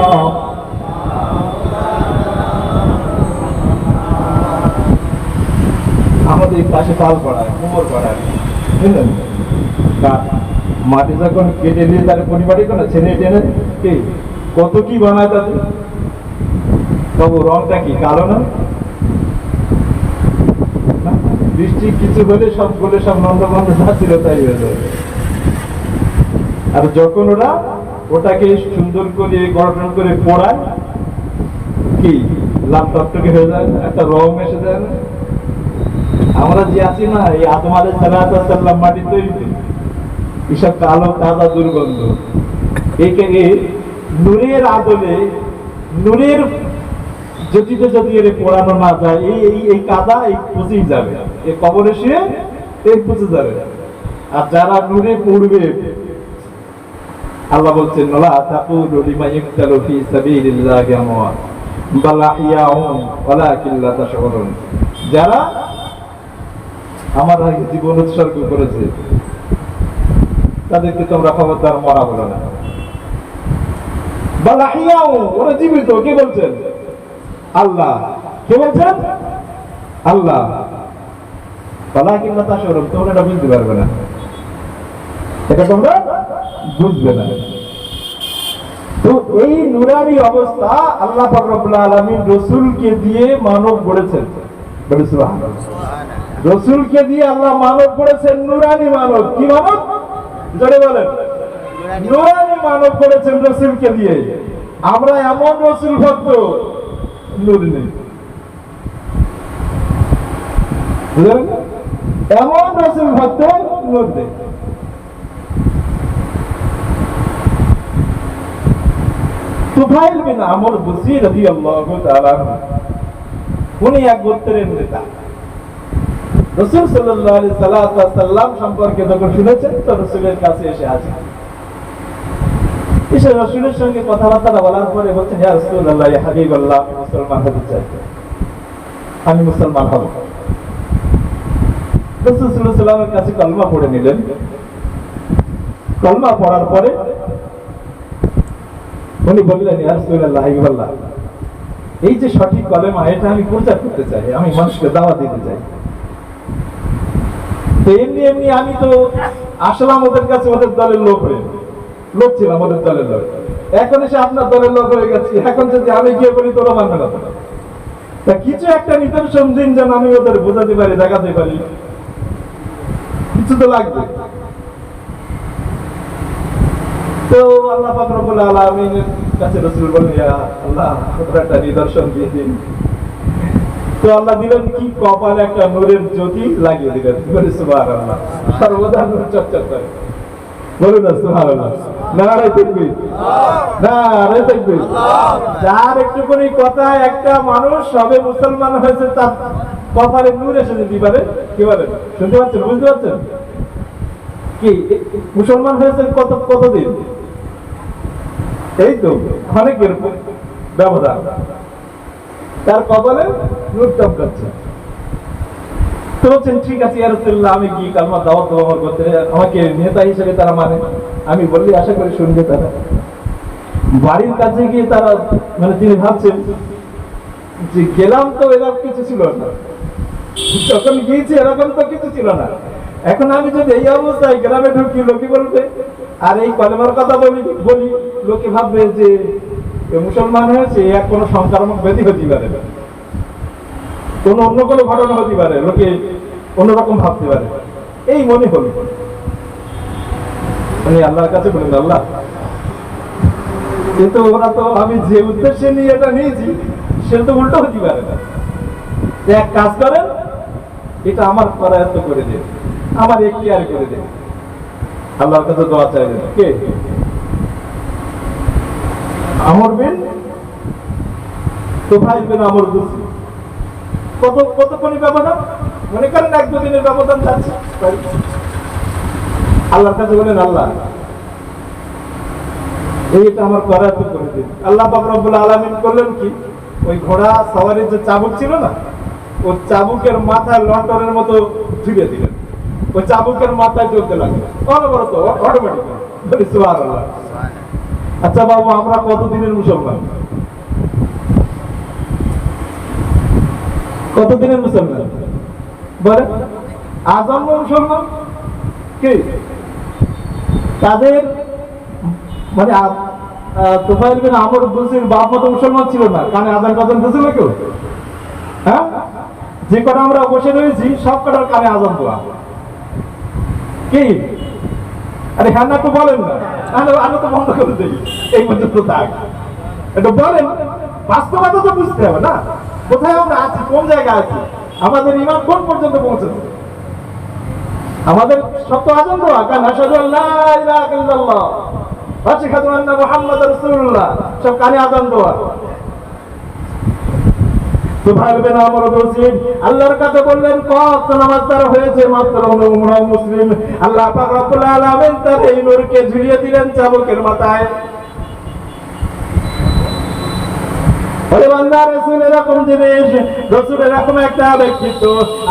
[SPEAKER 1] আমাদের পাশে পাল পড়ায়, কোমর পড়ায়, বুঝলেন? মাটি যখন কেটে দিয়ে তার পরিবারই কোনো ছেড়ে টেনে কি কত কি বানায় তাদের, তবু রংটা কি কালো না? বৃষ্টি কিছু হলে সব বলে সব নন্দবন্ধ ছিল তাই হয়ে যায়। আর যখন ওরা ওটাকে সুন্দর করে গঠন করে পড়ায় কি লাল টকটকে হয়ে যায়, একটা রং এসে যায় না? আমরা যে আছি না এই আদম আলাইহিস সালাম মাটি তৈরি, এসব কালো কাদা দুর্গন্ধ, একে নূরের আদলে নূরের যদি এর পোড়ানো না যায় এই কাদা এই পচেই যাবে, এই কবরে শুয়ে এই পচে যাবে। আর যারা নূরে পড়বে, আল্লাহ বলছেন লা তাকুলু লিমা ইকতালু ফি সাবিলিল্লাহি আমওয়াত বাল আহইয়াউন ওয়ালাকিন লা তাশউরুন, যারা আমার জীবন উৎসর্গ করেছে তাদেরকে তোমরা খবরদার মরা বলো না। বাল আহইয়াউন, ওরা জীবিত। কে বলছেন? আল্লাহ। কে বলছেন? আল্লাহ। ওয়ালাকিন লা তাশউরুন, তোমরা এটা বুঝতে পারবে না, এটা তোমরা বুঝবে না। তো এই নুরানি অবস্থা আল্লাহ পাক রব্বুল আলামিন রাসূলকে দিয়ে মানব গড়েছেন। বলে সুবহানাল্লাহ। রাসূলকে দিয়ে আল্লাহ মানব গড়েছেন, নুরানি মানব। কি মানব? জোরে বলেন। নুরানি মানব গড়েছেন রাসূলকে দিয়ে। আমরা এমন রাসূল ভক্ত, নূর নেই, বুঝলেন? এমন রাসূল ভক্ত, নূর নেই। তুফাইল বিন আমর বুসরি রাদিয়াল্লাহু তাআলা, উনি এক গোত্রের নেতা। রাসূল সাল্লাল্লাহু আলাইহি সাল্লাম সম্পর্কে যখন শুনেছেন তো রাসূলের কাছে এসে হাজির। এসে রাসূলের সঙ্গে কথাবার্তা বলার পরে বলছেন, ইয়া রাসূলুল্লাহ, ইয়া হাবিবাল্লাহ, আমি মুসলমান হতে চাই, আমি মুসলমান হব। রাসূল সাল্লাল্লাহু আলাইহি সাল্লামের কাছে কলমা পড়ে নিলেন। কলমা পড়ার পরে উনি বললেন, ইয়া রাসূলুল্লাহ, হাবিবাল্লাহ, এই যে সঠিক কলেমা, এটা আমি প্রচার করতে চাই, আমি মানুষকে দাওয়াত দিতে চাই। তো এমনি এমনি আমি তো আসলাম ওদের কাছে, ওদের দলের লোক ছিলাম, ওদের দলের লোক। এখন এসে আপনার দলের লোক হয়ে গেছি, এখন যদি আমি গিয়ে বলি তোরা মানবে না। তা কিছু একটা নিদর্শন দিন যেন আমি ওদের বোঝাতে পারি, দেখাতে পারি, কিছু তো লাগবে। তো আল্লাহ পাক রব্বুল আলামিনের কাছে রাসূল বললেন, ইয়া আল্লাহ, একটা নিদর্শন দিয়ে দিন। তো আল্লাহ দিলেন কি, কপালে একটা নূরের জ্যোতি লাগিয়ে দিলেন। বলে সুবহানাল্লাহ, সর্বদা নূর চকচক করে। বলুন না সুবহানাল্লাহ। নারে তাকবীর, নারে তাকবীর। যার একটুখানি কথা, একটা মানুষ সবে মুসলমান হয়েছে, তার কপালে নূর এসে যেতে পারে। কি বলেন? শুনতে পাচ্ছেন? বুঝতে পারছেন? কি মুসলমান হয়েছে কতদিন? এই তো অনেকের ব্যবধান, তার কপালে নূর চমকাচ্ছে। তো বলছেন, ঠিক আছে ইয়া রাসূলুল্লাহ, আমি কি কালমা দাওয়াত দেব আমার গোত্রে, আমাকে নেতা হিসেবে তারা মানে। আমি বললি আশা করি শুনবে তারা। বাড়ির কাছে গিয়ে তারা মানে তিনি ভাবছেন যে গেলাম তো এরকম কিছু ছিল না, যখন গিয়েছি এরকম তো কিছু ছিল না। এখন আমি যদি এই অবস্থায় গ্রামে ঢুকি, লোকে বলবে, আর এই কলেমার কথা বলি লোকে ভাববে যে মুসলমান হয়েছে, এক কোনো সংক্রামক ব্যাধি হতে পারে, কোন অন্য কোনো ঘটনা হতে পারে, লোকে অন্যরকম ভাবতে পারে, এই মনে হল। উনি আল্লাহর কাছে বলেন, আল্লাহ, কিন্তু ওরা তো আমি যে উদ্দেশ্যে নিয়ে এটা নিয়েছি সেটা তো উল্টো হতে পারে না। এক কাজ করেন, এটা আমার করায়ত্ত করে দিন, আমার এখতিয়ার করে দিন। আল্লাহর কাছে দোয়া চাইলেন। কে? আমর বিন তুফাইল বিন আমর বুসরি। কতক্ষণই ব্যবধান, মনে করেন এক দুদিনের ব্যবধান যাচ্ছে। আল্লাহর কাছে বলেন, আল্লাহ, এইটা আমার করায়ত্ত করে দিন। আল্লাহ পাক রব্বুল আলামিন করলেন কি,
[SPEAKER 2] ওই ঘোড়া সওয়ারির যে চাবুক ছিল না, ওই চাবুকের মাথায় লন্ডনের মতো ঝুলিয়ে দিলেন। ওই চাবুকের মাথায় চলতে লাগলো অনবরত, অটোমেটিক। সুবহানাল্লাহ। আচ্ছা বাবু, আমরা কতদিনের মুসলমান? কতদিনের মুসলমান বলে? আজন্ম মুসলমান। কি তাদের মানে তুফাইল বিন আমর বুসরির বাপ মতো মুসলমান ছিল না, কানে আজান টাজান দিয়েছিল কেউ? হ্যাঁ, যে কটা আমরা বসে রয়েছি সব কটার কানে আজান দেওয়া। কি আরে হ্যাঁ না তো বলেন না, আমি তো বন্ধ করে দিই এই পর্যন্ত থাক। এটা বলেন, বাস্তবতা তো বুঝতে হবে না, কোথায় আমরা আছি, কোন জায়গায় আছি, আমাদের ইমান কোন পর্যন্ত পৌঁছেছে। আমাদের সত্য আজান দেওয়া, কারণ আশহাদু আল্লা ইলাহা ইল্লাল্লাহ ওয়া আশহাদু আন্না মুহাম্মাদার রাসূলুল্লাহ, সব কানে আজান দেওয়া। সুবহান বিন আমর বলছেন, আল্লাহর কাছে বললেন কত নামাজ তারা হয়েছে, মাত্র 19 মুসলিম। আল্লাহ পাক রব্বুল আলামিন তার এই নূরকে ঝুলিয়ে দিলেন চাবুকের মাথায়। ওরে বান্দা, রাসূল এরকম জিনিস, রাসূল এরকম একটা ব্যক্তিত্ব,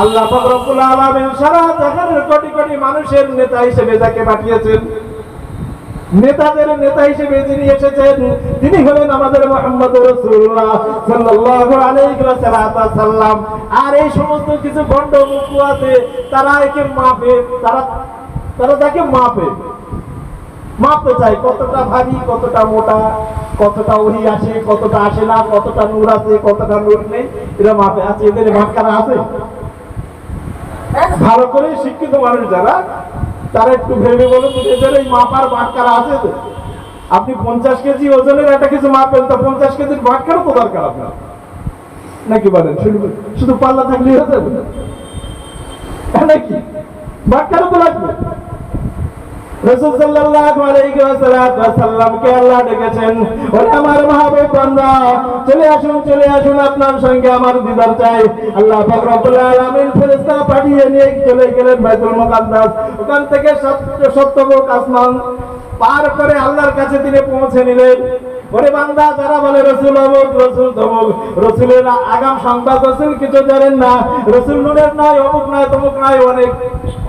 [SPEAKER 2] আল্লাহ পাক রব্বুল আলামিন সারা জাহানের কোটি কোটি মানুষের নেতা হিসেবে যাকে পাঠিয়েছেন, নেতাদের নেতা হিসেবে যিনি এসেছেন, তিনি হলেন আমাদের মুহাম্মদুর রাসূলুল্লাহ সাল্লাল্লাহু আলাইহি ওয়াসাল্লাম। আর এই সমস্ত কিছু ভণ্ড মুখু আছে, তারা একে মাপে, তারা তাকে মাপতে চায়, কতটা ভারী, কতটা মোটা, কতটা ওহি আসে, কতটা আসে না, কতটা নূর আছে, কতটা নূর নেই, এরা মাপে। আছে এদের মাপকারা আছে? ভালো করে শিক্ষিত মানুষ যারা, তারা একটু ভেবে বলুন এদের এই মাপার বাটকারা আছে তো? আপনি 50 কেজি ওজনের একটা কিছু মাপেন, তো 50 কেজির বাটকারও তো দরকার আপনার, নাকি বলেন? শুধু পাল্লা থাকলেই হয়ে যাবে নাকি? বাটকারও তো লাগবে। রাসূল সাল্লাল্লাহু আলাইহি ওয়াসাল্লামকে আল্লাহ ডেকেছেন, ওরে আমার মাহবুব বান্দা, চলে আসুন, আপনার সঙ্গে আমার দিদার চাই। আল্লাহ পাক রব্বুল আলামিন ফেরেশতা পাঠিয়ে নিয়ে চলে গেলেন বাইতুল মুকাদ্দাস। ওখান থেকে 70 আসমান পার করে আল্লাহর কাছে তিনি পৌঁছে নিলেন। ওরে বান্দা, যারা বলে রাসূল অমুক, রাসূল তমুক, রাসূলের আগাম সংবাদ রাসূল কিছু জানেন না, রাসূল নূরের নয়, অমুক নয়, তমুক নয়,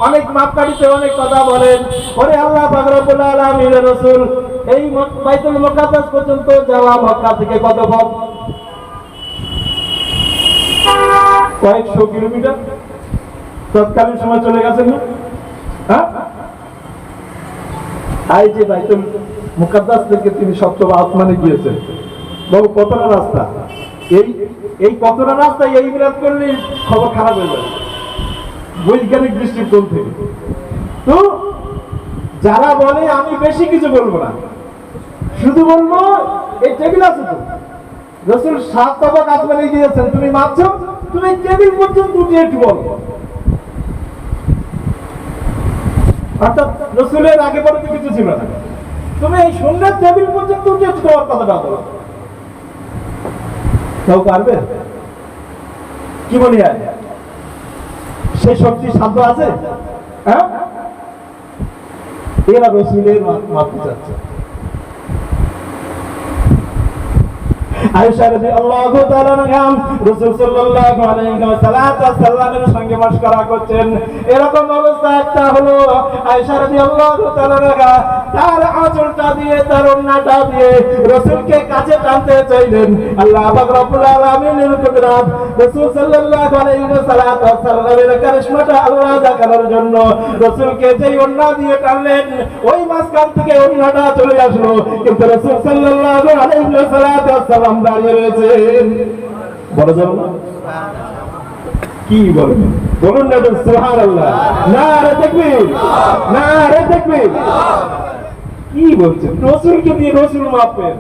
[SPEAKER 2] অনেক মাপকাঠিতে অনেক কথা বলেন। ওরে আল্লাহ পাক রব্বুল আলামিনের রাসূল এই বাইতুল মুকাদ্দাস পর্যন্ত যাওয়া মক্কা থেকে কত পথ? কয়েকশো কিলোমিটার। তৎকালীন সময় চলে গেছেন না? হ্যাঁ, এই যে বাইতুল মুকাদ্দাস থেকে তিনি সপ্তম আসমানে গিয়েছেন, বাবু কতটা রাস্তা, এই কতটা রাস্তা এই মিলাদ করলে খবর খারাপ হয়ে যাবে বৈজ্ঞানিক দৃষ্টিকোণ থেকে। তো যারা বলে আমি বেশি কিছু বলবো না, শুধু বলবো এই টেবিল আছে তো, রাসূল 7 তবক আসমানে গিয়েছেন, তুমি মানছো? তুমি টেবিল পর্যন্ত উঠে একটু বলো, অর্থাৎ রাসূলের আগে পরে তো কিছু ছিল না, তুমি এই সুন্নাত টেবিল পর্যন্ত উঠে তোমার কথাটা বলো। কেউ পারবে? কি বলি, সেই শক্তি সাধ্য আছে? হ্যাঁ, এরা রাসূলের মাপতে চাচ্ছে। আয়েশা রাদিয়াল্লাহু তাআলা আনহা রাসূল সাল্লাল্লাহু আলাইহি ওয়াসাল্লামের সঙ্গে মশকরা করছেন। এরকম অবস্থা একটা হলো, আয়েশা রাদিয়াল্লাহু তাআলা আনহা তার আঁচলটা দিয়ে, তার ওড়নাটা দিয়ে রাসূলকে কাছে টানতে চাইলেন। আল্লাহ পাক রব্বুল আলামিনের কুদরত, রাসূল সাল্লাল্লাহু আলাইহি ওয়াসাল্লামের কারিশমাটা আল্লাহ দেখানোর জন্য রাসূলকে যেই ওড়না দিয়ে টানলেন, ওই মাঝখান থেকে ওড়নাটা চলে আসলো, কিন্তু রাসূল সাল্লাল্লাহু আলাইহি ওয়াসাল্লাম দাঁড়িয়ে রয়েছেন। বলা যাবে না? কি বলবেন বলুন না, সুবহানাল্লাহ, নারে তাকবীর, নারে তাকবীর। কি বলছেন? রাসূলকে দিয়ে রাসূল মাপেন।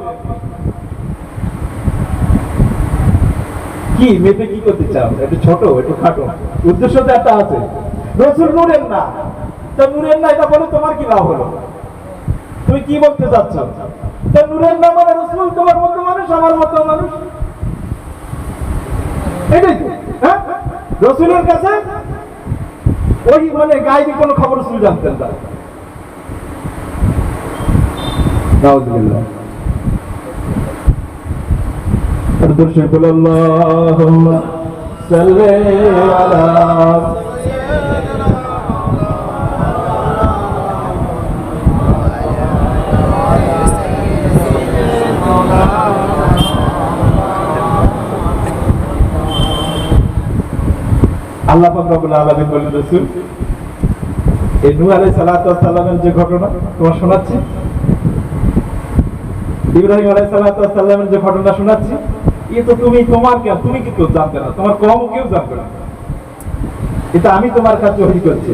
[SPEAKER 2] কি মেপে কি করতে চাও? একটু ছোট, একটু খাটো, উদ্দেশ্য তো একটা আছে। রাসূল নূরের না, তা নূরের না এটা বলে তোমার কি লাভ হলো? তুমি কি বলতে চাচ্ছ? তা নূরের না মানে রাসূল তোমার মতো মানুষ, আমার মতো মানুষ, এটাই তো। হ্যাঁ, রাসূলের কাছে ওই মানে গায়েবী কোনো খবর রাসূল জানতেন না। নাউযুবিল্লাহ।
[SPEAKER 1] দর্শক আল্লাহুম্মা সাল্লি আলা আল্লাহ পাক রব্বুল আলামিন বলেন রাসূল এই নূহ আলাইহিস সালাতু ওয়াস সালামের যে ঘটনা তোমার শোনাচ্ছি, ইব্রাহিম আলাইহিস সালাতু ওয়াস সালামের যে ঘটনা শোনাচ্ছি, এই তো তুমি কি তো জানতে না, তোমার কওম কেউ জানতে না, এটা আমি তোমার কাছে ওহী করছি,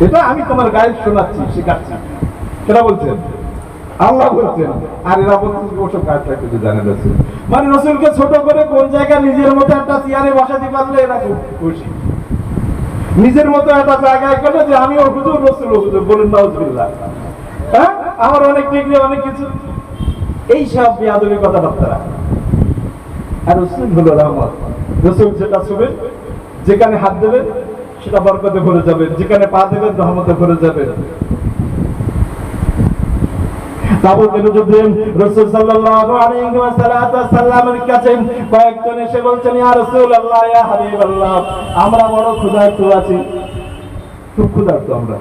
[SPEAKER 1] এটা আমি তোমার গায়ে শোনাচ্ছি, শেখাচ্ছি। কেন বলছেন? আল্লাহ বলছেন। আর এরা বলছেন ওসব কাজটা কিছু জানে রাসূল, মানে রাসূলকে ছোট করে কোন জায়গায় নিজের মতো একটা চেয়ারে বসাতে পারলে এরা খুব খুশি, নিজের মতো একটা জায়গায় করে যে আমি হুজুর রাসূল হুজুর বলেন নাউজুবিল্লাহ, হ্যাঁ আমার অনেক ডিগ্রি অনেক কিছু, এই সব বেয়াদবি কথাবার্তা। আর রাসূল হলো রহমত। রাসূল যেটা ছুবেন, যেখানে হাত দেবেন সেটা বরকতে ভরে যাবে, যেখানে পা দেবেন রহমতে ভরে যাবে। তাবুকের যুদ্ধে রাসূল সাল্লাল্লাহু আলাইহি ওয়াসাল্লামের কাছে কয়েকজন এসে বলছেন, ইয়া রাসূলুল্লাহ, ইয়া হাবিবাল্লাহ, আমরা বড় ক্ষুধার্ত আছি, খুব ক্ষুধার্ত আমরা।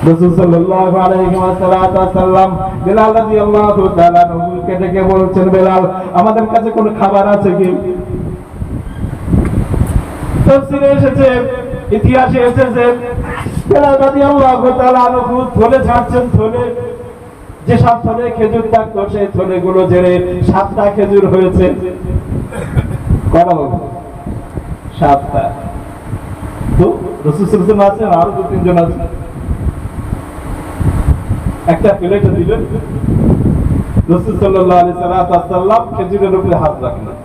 [SPEAKER 1] রাসূল সাল্লাল্লাহু আলাইহি ওয়াসাল্লাম বিলাল রাদিয়াল্লাহু তাআলা আনহুকে ডেকে বলছেন, বিলাল, আমাদের কাছে কোনো খাবার আছে কি? তাফসীরে এসেছে, ইতিহাসে এসেছে, বিলাল রাদিয়াল্লাহু তাআলা আনহু থলে ছাড়ছেন, থলে যে সব থলে খেজুর থাকতো সেই থলেগুলো জেরে 7টা খেজুর হয়েছে। কটা বলবো? 7টা। তো রাসূল সাল্লাল্লাহু আলাইহি ওয়াসাল্লাম আছেন, আরো 2-3 জন আছে, একটা প্লেটে দিলেন, রাসূল সাল্লাল্লাহু আলাইহি ওয়াসাল্লাম খেজুরের উপরে হাত রাখলেন,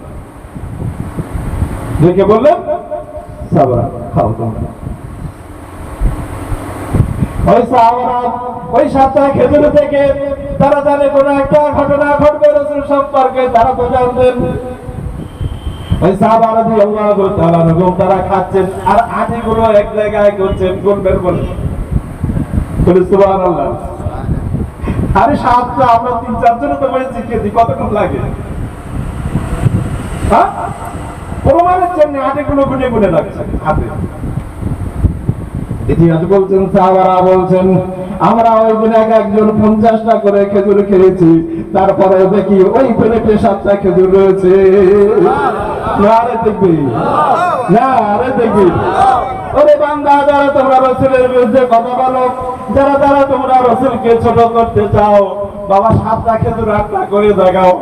[SPEAKER 1] দেখে বললেন, সাবরা, খাও তোমরা। ওই সাহাবারা ওই 7টা খেজুর থেকে তারা জানে কোন একটা ঘটনা ঘটবে রাসূল সম্পর্কে, তারা তো জানতেন। ওই সাহাবা রাদিয়াল্লাহু তাআলা আনহুম তারা খাচ্ছেন আর আটিগুলো এক জায়গায় করছেন, গুনবেন বলে সুবহানাল্লাহ। আরে 7টা আমরা 3-4 জন তো বলে শিখিয়ে দিই, কতক্ষণ লাগে? হ্যাঁ, প্রমাণের জন্য আটিগুলো গুনে গুনে রাখছেন হাতে। ইতিহাস বলছেন, সাহাবারা বলছেন, আমরা ওই দিন একজন 50টা করে খেজুর খেয়েছি, তারপরে দেখি ওই প্লেটে 7টা খেজুর রয়েছে। ওরে বান্দা, যারা তোমরা রাসূলের বিরুদ্ধে কথা বলো, যারা তোমরা রাসূলকে ছোট করতে চাও, বাবা 7টা খেজুর 8টা করে দেখাও,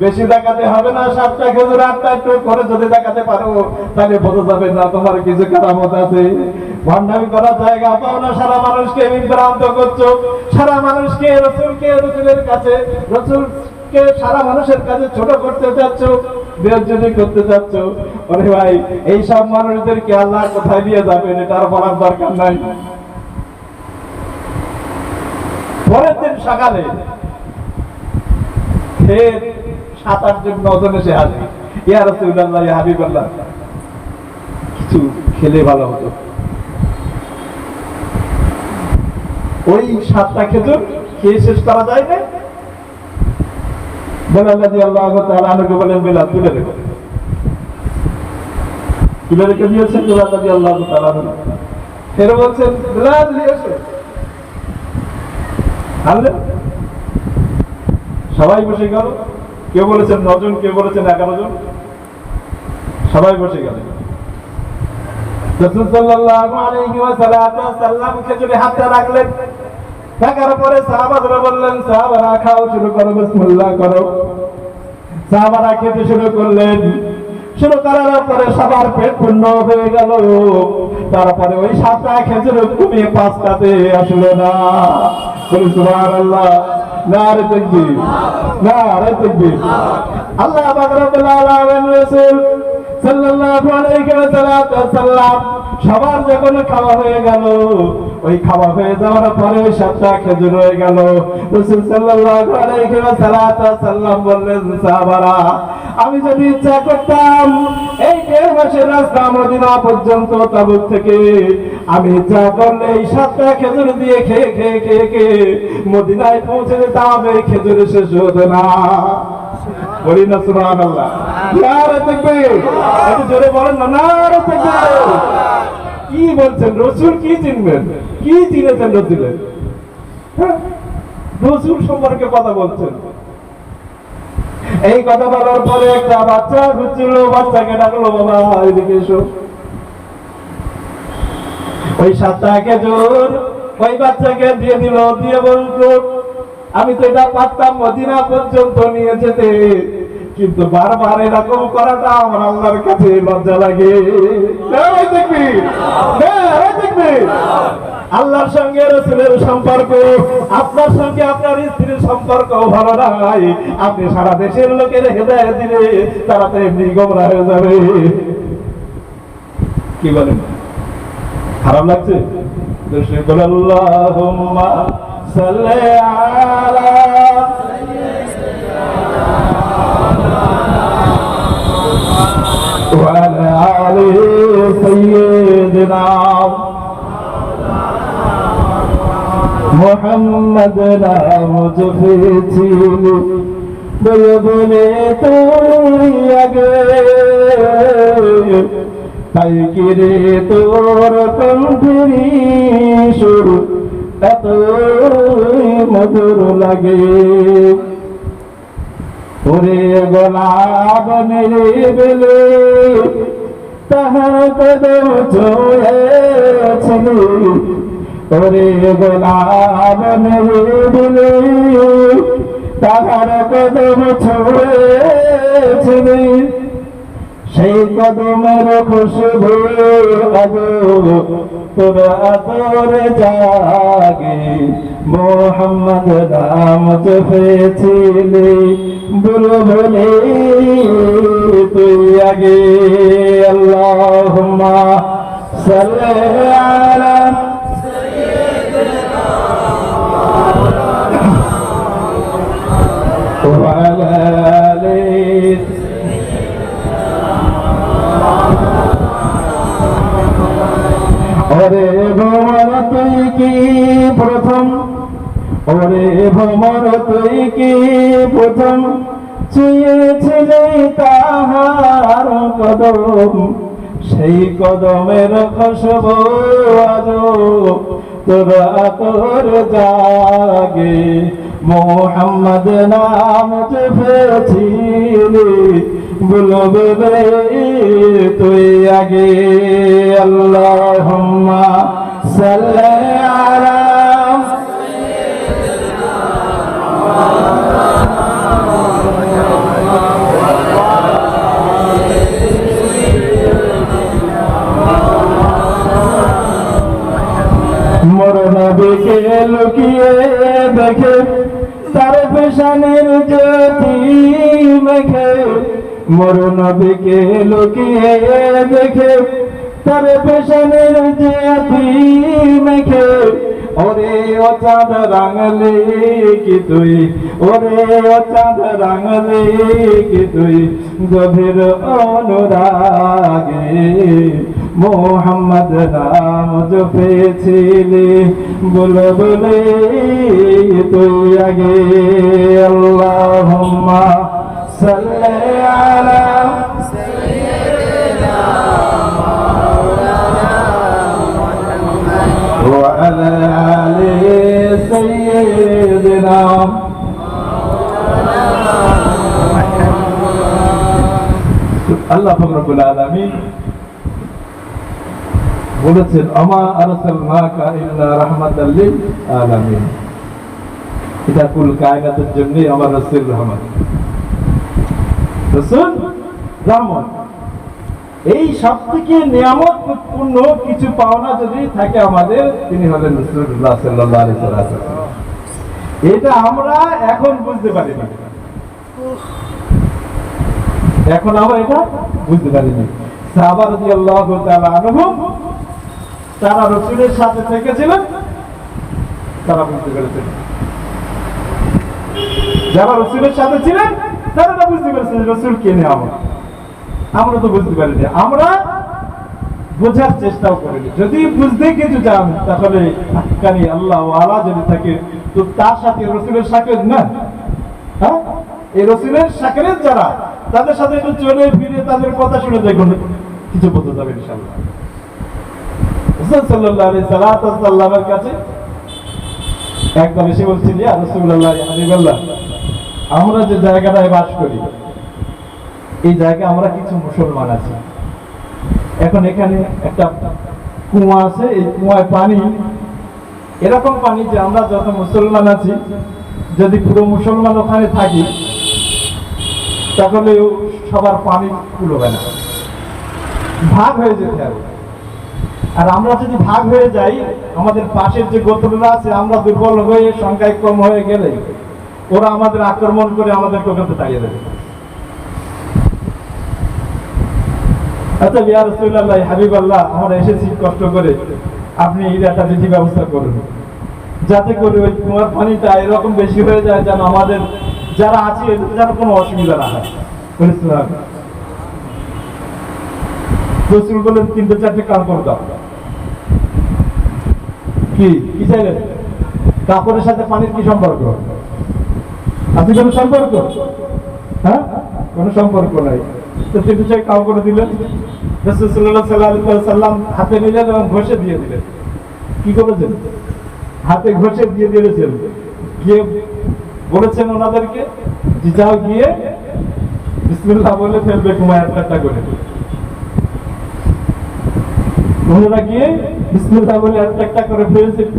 [SPEAKER 1] বেশি দেখাতে হবে না, 7টা খেজুর 8টা একটু করে যদি দেখাতে পারো তাহলে বোঝা যাবে না তোমার কিছু কেরামত আছে। ভণ্ডামি করার জায়গা পাও না, সারা মানুষকে বিভ্রান্ত করছো, সারা মানুষকে রাসূলের কাছে, রাসূলকে সারা মানুষের কাছে ছোট করতে চাচ্ছ, বেইজ্জতি করতে চাচ্ছ। ওরে ভাই, এই সব মানুষদেরকে আল্লাহ কোথায় নিয়ে যাবেন এটা আর বলার দরকার নাই। পরের দিন সকালে 7-8 জন 9 জন এসে হাজির, ইয়া রাসূলুল্লাহ, ইয়া হাবিবাল্লাহ, কিছু খেলে ভালো হতো। ওই 7টা খেজুর খেয়ে শেষ করা যায় না। বিলাল রাদিয়াল্লাহু তাআলা আনহুকে বলেন, বিলাল তুলে রেখো। তুলে রেখে দিয়েছেন বিলাল রাদিয়াল্লাহু তাআলা আনহু। ফের বলছেন, বিলাল নিয়ে এসো। আনলেন, সবাই বসে গেল। কেউ বলেছেন 9 জন, কেউ বলেছেন 11 জন, সবাই বসে গেলেন। রাসূল সাল্লাল্লাহু আলাইহি ওয়াসাল্লাম খেজুরে হাতটা রাখলেন, রাখার পরে সাহাবারা বললেন, সাহাবারা খাও শুরু করো, বিসমিল্লাহ করো। সাহাবারা খেতে শুরু করলেন, শুরু করার পরে সবার পেট পূর্ণ হয়ে গেল। তারপরে ওই 7টা খেজুর কমিয়ে 5টাতে আসলো না। সুবহানাল্লাহ, নারে তাকবীর, নারে তাকবীর। আল্লাহ পাক রব্বুল আলামিন রাসূল সাল্লাল্লাহু আলাইহি ওয়াসাল্লাম
[SPEAKER 2] সবার যখন খাওয়া হয়ে গেল, ওই খাওয়া হয়ে যাওয়ার পরে 7টা খেজুর হয়ে গেল। রাসূল সাল্লাল্লাহু আলাইহি ওয়াসাল্লাম বললেন, সাহাবারা, আমি যদি ইচ্ছা করতাম এই 1.5 মাসের রাস্তা মদিনা পর্যন্ত তাবুক থেকে আমি ইচ্ছা করলে এই 7টা খেজুর দিয়ে খেয়ে খেয়ে খেয়ে খেয়ে মদিনায় পৌঁছে যেতাম, এই খেজুর শেষ হতো না। বলি না সুবহানাল্লাহ। নারে তাকবীর, একটু জোরে বলেন না, নারে তাকবীর। কি বলছেন? রাসূল কি চিনবেন? কি চিনেছেন রাসূলের? রাসূল সম্পর্কে কথা বলছেন। এই কথা বলার পরে একটা বাচ্চা ঘুরছিল, বাচ্চাকে ডাকলো, বাবা এদিকে এসো। ওই 7টা খেজুর ওই বাচ্চাকে দিয়ে দিল, দিয়ে বলতো, আমি তো এটা পারতাম মদিনা পর্যন্ত নিয়ে যেতে, কিন্তু বারবার এরকম করাটা আমার আল্লাহর কাছে লজ্জা লাগে। আল্লাহর সঙ্গে রাসূলের সম্পর্ক, আপনার সঙ্গে আপনার স্ত্রীর সম্পর্ক ভালো নাই, আপনি সারা দেশের লোকের হেদায়েত দিলে তারা তো এমনি গোমরা হয়ে যাবে। কি বলেন? খারাপ লাগছে? আল্লাহুম্মা সাল্লি আলা ওয়া আলা আলি সাইয়্যিদিনা মুহাম্মদ নাম জপেছি বলে তুই আগে, তাই কিরে তোর কণ্ঠেরি সুর এত মধুর লাগে। ওরে গোলাপ মেরে বেলে তাহার কদম ছুঁয়েছিলি, ওরে গোলাপ মেরে বেলে তাহার কদম ছুঁয়েছিলি, সেই কদমের খুশবু আজো তোর আদরে জাগে। মুহাম্মদ নাম জপেছিলি বুলবুলি তুই আগে। আল্লাহুম্মা সাল্লি আলা ওয়া আলা আলি। ওরে ভ্রমর তুই কি প্রথম, ওরে ভ্রমর তুই কি প্রথম ছুঁয়েছিলি তাহার কদম, সেই কদমের খুশবু আজো তোর আতর জাগে। মুহাম্মদ নাম জপেছিলি বুলবুলি তুই আগে। আল্লাহুম্মা সাল্লি আলা মোর নবীকে লুকিয়ে দেখে তার পেশানের জ্যোতি মেখে, মোর নবীকে লুকিয়ে দেখে তার পেশানের জ্যোতি মেখে। ওরে ও চাঁদ রাঙলি কি তুই, ওরে ও চাঁদ রাঙলি কি তুই গভীর অনুরাগে। মুহাম্মদ নাম জপেছিলি বুলবুলি তুই আগে। আল্লাহুম্মা সাল্লি আলা সাইয়্যিদিনা মাওলানা ওয়া আলা আলি সাইয়্যিদিনা আল্লাহ রাব্বুল আলামিন বলেছেন, আমা আরসালনাকা ইল্লা রাহমাতাল লিল আলামিন। এটা কুল কায়নাতের জন্য আমার রাসূল রহমত, রাসূল রহমত। এই সবথেকে নিয়ামতপূর্ণ কিছু পাওনা যদি থাকে আমাদের, তিনি হলেন রাসূলুল্লাহ সাল্লাল্লাহু আলাইহি ওয়াসাল্লাম। এটা আমরা এখন বুঝতে পারি না, এখন আমরা এটা বুঝতে পারি না। সাহাবা রাদিয়াল্লাহু তাআলা আনহুম তারা রসুলের সাথে থেকেছিলেন, তারা বুঝতে পেরেছেন। যারা রসুলের সাথে ছিলেন তারা তো বুঝতে পেরেছেন রসুল কে নেই। আমরা তো বুঝতে পারিনি, আমরা বোঝার চেষ্টাও করিনি। যদি বুঝতে কিছু চান তাহলে হাক্কানি আল্লাহ ওয়ালা যদি থাকে তো তার সাথে রসুলের শাকের না, হ্যাঁ, এই রসুলের শাকের যারা, তাদের সাথে একটু চলে ফিরে তাদের কথা শুনে দেখুন, কিছু বলতে যাবে ইনশাআল্লাহ। রাসূল সাল্লাল্লাহু আলাইহি সাল্লামের কাছে একদম এসে বলছেন, ইয়া রাসূলুল্লাহ, ইয়া হাবিবাল্লাহ, আমরা যে জায়গাটায় বাস করি এই জায়গায় আমরা কিছু মুসলমান আছি। এখন এখানে একটা কুয়া আছে, এই কুয়ায় পানি এরকম পানি যে আমরা যত মুসলমান আছি যদি পুরো মুসলমান ওখানে থাকি তাহলে সবার পানি কুলোবে না, ভাগ হয়ে যেতে হবে। আর আমরা যদি ভাগ হয়ে যাই, আমাদের পাশের যে গোত্ররা আছে আমরা দুর্বল হয়ে সংখ্যায় কম হয়ে গেলে ওরা আমাদের আক্রমণ করে আমাদেরকে ওখানে তাড়িয়ে দেবে। আচ্ছা ইয়া রাসূলুল্লাহ, হাবিবাল্লাহ, আমরা এসেছি কষ্ট করে, আপনি এর একটা বিধি ব্যবস্থা করুন যাতে করে ওই কুয়ার পানিটা এরকম বেশি হয়ে যায় যেন আমাদের যারা আছে এদের যেন কোনো অসুবিধা না হয়। রাসূল বলেন 3-4টি কাজ করে দাও। কি কি চাইলেন? কাপড়ের সাথে পানির কি সম্পর্ক? আপনি কোনো সম্পর্ক? হ্যাঁ, কোনো সম্পর্ক নাই। তো 3-4 কাজ করে দিলেন। রাসূল সাল্লাল্লাহু আলাইহি ওয়াসাল্লাম হাতে নিলেন এবং ঘষে দিয়ে দিলেন। কি করেছেন? হাতে ঘষে দিয়ে দিয়েছেন। গিয়ে বলেছেন ওনাদেরকে যে যাও গিয়ে বিসমিল্লাহ বলে ফেলবে কুমায় একটা করে। ওনারা গিয়ে বিসমিল্লাহ বলে একটা করে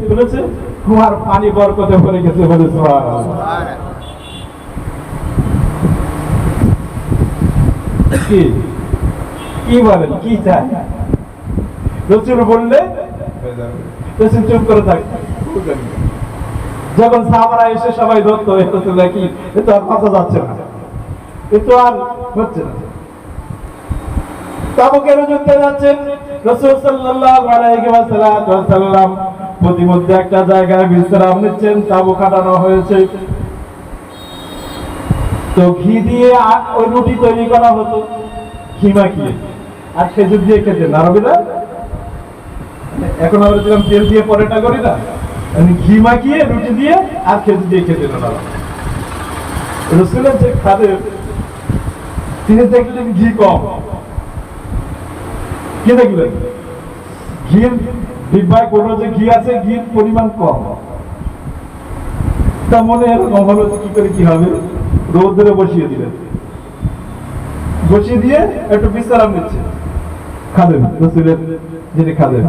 [SPEAKER 2] ফেলেছে, কুয়ার পানি বরকতে ভরে গেছে। বলে সুবহানাল্লাহ। কি কি বলেন, কি চাই? রাসূল বললে রাসূল চুপ করে থাকে। যখন সাহাবারা এসে সবাই ধরতো, রাসূল কি এ তো আর কথা যাচ্ছে না, এ তো আর হচ্ছে না। তাবুকের যুদ্ধে যাচ্ছেন রাসূল সাল্লাল্লাহু আলাইহি ওয়াসাল্লাম, প্রতিমধ্যে একটা জায়গায় বিশ্রাম নিচ্ছেন। তাবু কাটানো হয়েছে, তো ঘি দিয়ে ওই রুটি তৈরি করা হতো, ঘি মাখিয়ে, আর খেজুর দিয়ে খেতেন আরবিরা। এখন আমরা যেরকম তেল দিয়ে পরোটা করি না, ঘি মাখিয়ে রুটি দিয়ে আর খেজুর দিয়ে খেতেন ওনারা। রাসূলের যে খাদের তিনি দেখলেন ঘি কম। কি দেখলেন? ঘির ডিব্বায় কোনো যে ঘি আছে, ঘির পরিমাণ কম। তা মনে এরকম হলো কি করে কি হবে, রোদ্রে বসিয়ে দিলেন। বসিয়ে দিয়ে একটু বিশ্রাম নিচ্ছে খাদেম, রাসূলের যিনি খাদেম।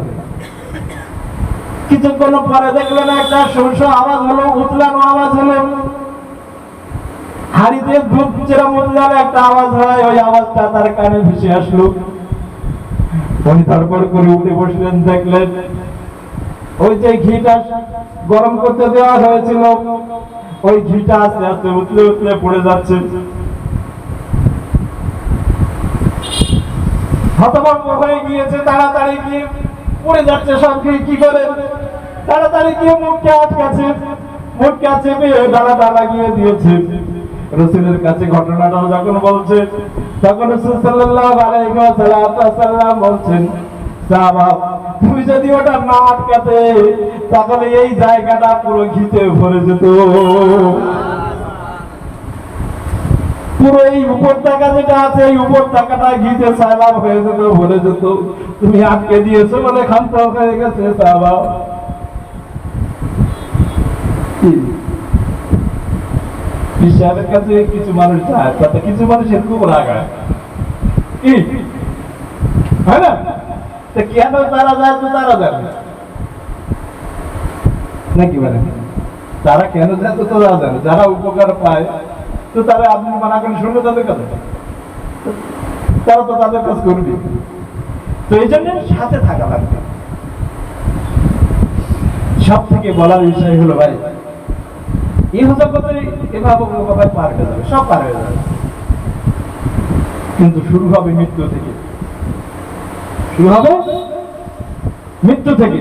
[SPEAKER 2] কিছুক্ষণ পরে দেখলেন একটা সরস আওয়াজ হলো, উতলানো আওয়াজ হলো। হাড়িতে ধূপ যেরকম উতলালে একটা আওয়াজ হয়, ওই আওয়াজটা তার কানে ভেসে আসলো। উনি তারপর করে উঠে বসলেন, দেখলেন ওই যে ঘিটা গরম করতে দেওয়া হয়েছিল ওই ঘিটা আস্তে আস্তে উতলে উতলে পড়ে যাচ্ছে। হতভম্ব হয়ে গিয়েছে, তাড়াতাড়ি গিয়ে পড়ে যাচ্ছে সব ঘি। কি করে? তাড়াতাড়ি গিয়ে মুখটা আটকাছে, মুখটা চেপে ডালাটা লাগিয়ে দিয়েছে। রাসূলের কাছে ঘটনাটা যখন বলছে তখন রাসূল সাল্লাল্লাহু আলাইহি ওয়াসাল্লাম বলছেন, সাহাবা, তুমি যদি ওটা না আটকাতে তাহলে এই জায়গাটা পুরো ঘিতে ভরে যেত। পুরো এই উপত্যকা যেটা আছে, এই উপত্যকাটা ঘিতে সাইলাম হয়ে যেত, ভরে যেত। তুমি আটকে দিয়েছো বলে ক্ষান্ত হয়ে গেছে। সাহাবা, বিশ্বের কাছে কিছু মানুষ যায়, তাতে কিছু মানুষের খুব রাগ হয়, কি হয় না? কেন তারা যায়? তো তারা জানে নাকি মানে তারা কেন যায় তো তারা জানে। যারা উপকার পায় তো তারা আপনি মানা করেন শুনবে তাদের কাছে, তারা তো তাদের কাজ করবে। তো এই জন্য সাথে থাকা লাগবে। সব থেকে বলার বিষয় হলো ভাই, এই জগতে এভাবে পার হয়ে যাবে, সব পার হয়ে যাবে, কিন্তু শুরু হবে মৃত্যু থেকে। শুরু হবে মৃত্যু থেকে।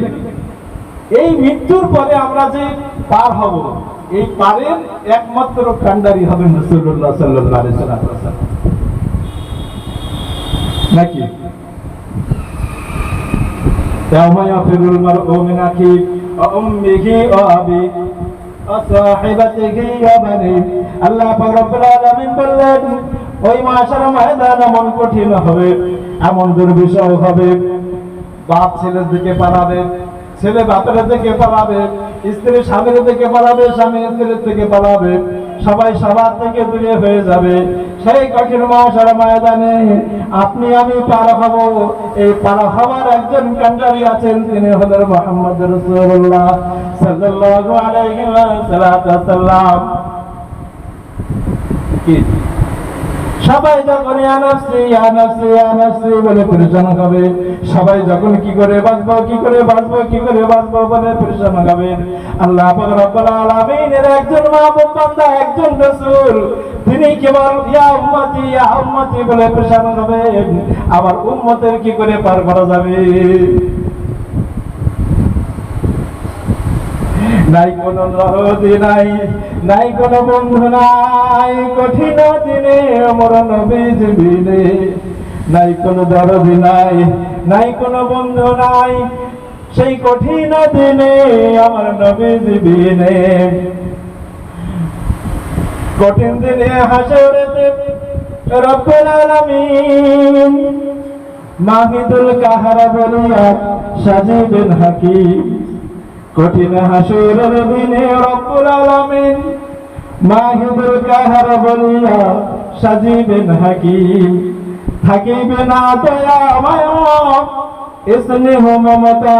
[SPEAKER 2] এই মৃত্যুর পরে আমরা যে পার হব, এই পারের একমাত্র কান্ডারি হবেন রাসূলুল্লাহ সাল্লাল্লাহু আলাইহি ওয়াসাল্লাম, নাকি? ইয়াওমা ইয়াফিরুল মারউ মিন আখিহি ওয়া উম্মিহি ওয়া আবিহি ওয়া সাহিবাতিহি ওয়া বানিহি। আল্লাহ পাক রব্বুল আলামিন বললেন, ওই মাশার ময়দান এমন কঠিন হবে, এমন দুর্বিষহ হবে, বাপ ছেলের দিকে পালাবে, ছেলে বাপের দিকে পালাবে, স্ত্রী স্বামীর দিকে পালাবে, স্বামী স্ত্রীর থেকে পালাবে, সবাই সবার থেকে দূরে হয়ে যাবে। সেই কঠিন মহাশার ময়দানে আপনি আমি পার হব। এই পার হওয়ার একজন কান্ডারি আছেন, তিনি হলেন মুহাম্মদ রাসূলুল্লাহ সাল্লাল্লাহু আলাইহি ওয়াসাল্লাম। কি সবাই যখন ইয়া নাফসি ইয়া নাফসি ইয়া নাফসি বলে পরিচান হবে, সবাই যখন কি করে বাঁচবো, কি করে বাঁচবো, কি করে বাঁচবো বলে পরিচান হবে, আল্লাহ পাক রব্বুল আলামিনের একজন মাহবুব বান্দা, একজন রাসূল, তিনি কেবল ইয়া উম্মতি বলে পরিচান হবে। আবার উম্মতের কি করে পার করা যাবে? নাই কোন নরদি নাই, নাই কোন বন্ধু নাই, কঠিন দিনে আমার নবীর বিনে। নাই কোন দরদি নাই, নাই কোন বন্ধু নাই, সেই কঠিন দিনে আমার নবীর বিনে। কঠিন দিনে হাসরেতে রব্বুল আলামিন মাহিদুল কাহার বলিয়া সাজিবেন হাকিম। কঠিন হাসরের দিনে রব্বুল আলামিন মাহিদুল কাহার বলিয়া সাজিবেন হাকিম। থাকিবে না দয়া মায়া স্নেহ মমতা,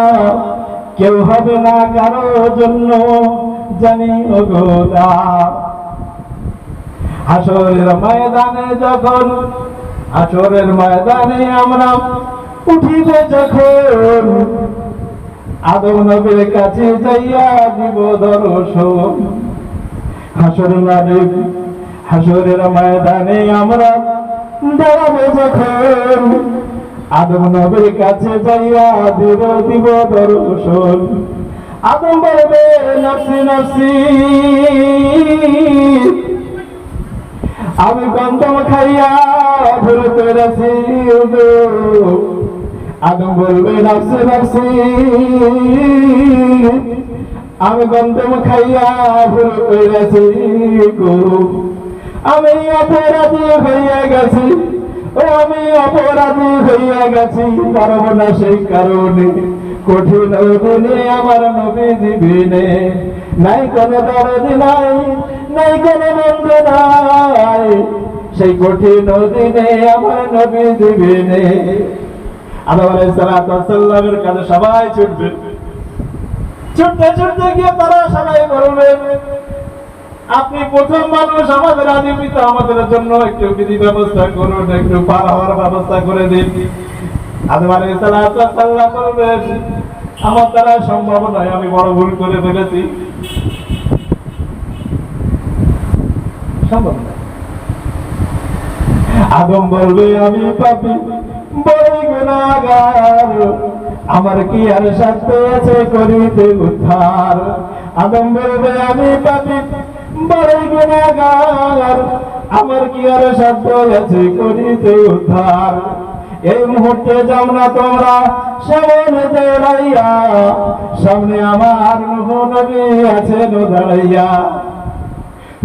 [SPEAKER 2] কেউ হবে না কারো জন্য জানি ওগোদা। হাসরের ময়দানে যখন, হাসরের ময়দানে আমরা উঠিবে যখন, আদম নবীর কাছে যাইয়া দিব দর্শন। হাসরের ময়দানে আমরা দাঁড়াবো যখন, আদম নবীর কাছে যাইয়া দিব দর্শন। আদম বলবে নফসি নফসি, আমি গন্ধম খাইয়া ভুল করেছি। আদম বলবে নফসি নফসি, আমি গন্ধম খাইয়া ভুল করেছি গো। আমি অপরাধী হইয়া গেছি, ও আমি অপরাধী হইয়া গেছি, পারব না সেই কারণে কঠিন দিনে আমার নবী জীবনে। নাই কোন দরদি নাই, নাই কোন বন্ধু নাই, সেই কঠিন দিনে আমার নবী জীবনে। আদম আলাইহিস সালামের কাছে সবাই ছুটবে, ছুটতে ছুটতে গিয়ে তারা সবাই বলবে, আপনি প্রথম মানুষ, আমাদের আদি পিতা, আমাদের জন্য একটু বিধি ব্যবস্থা করুন, একটু পার হওয়ার ব্যবস্থা করে দিন। আদম আলাইহিস সালাম বলবেন, আমার দ্বারা সম্ভব নয়, আমি বড় ভুল করে ফেলেছি, সম্ভব নয়। আদম বলবে, আমি পাপী, বড়ই গুনাহগার, আমার কি আর সাধ্য আছে করিতে উদ্ধার। আদম বলবে, আমি পাপী, বড়ই গুনাহগার, আমার কি আর সাধ্য আছে করিতে উদ্ধার। এই মুহূর্তে যাও না তোমরা সামনে দাঁড়াইয়া, সামনে আমার নূহ নবী আছেন দাঁড়াইয়া।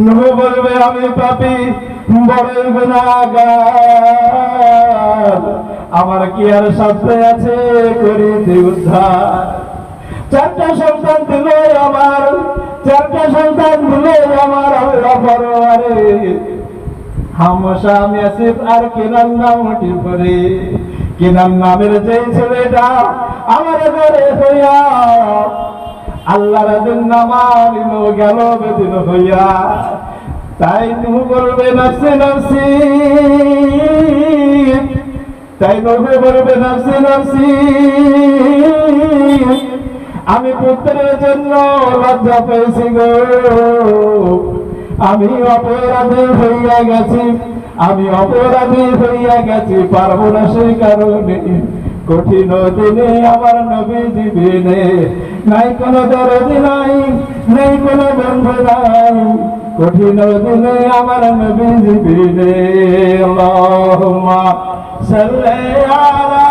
[SPEAKER 2] নূহ বলবে, আমি পাপী, বড়ই গুনাহগার, আমার কি আর সাধ্য আছে করিতে উদ্ধার। চারটা সন্তান দিল আমার, চারটা সন্তান দিল আমার আল্লাহ পরওয়ারে, হামশা ইয়াসিফ আর কেনান নামটি পরে। কেনান নামের যে ছেলেটা আমার ঘরে হইয়া আল্লাহর দিন নামানিল গেল বেদিন হইয়া। তাই নূহ বলবে নফসি নফসি, তাই নূহ বলবে নফসি নফসি, আমি পুত্রের জন্য লজ্জা পেয়েছি গো। আমি অপরাধী হইয়া গেছি, আমি অপরাধী হইয়া গেছি, পারবো না সেই কারণে
[SPEAKER 1] কঠিন দিনে আমার নবী জীবনে নাই কোনো দরদি নাই, নেই কোনো বন্ধু নাই, কঠিন দিনে আমার নবী জীবনে। আল্লাহুম্মা সাল্লি আলা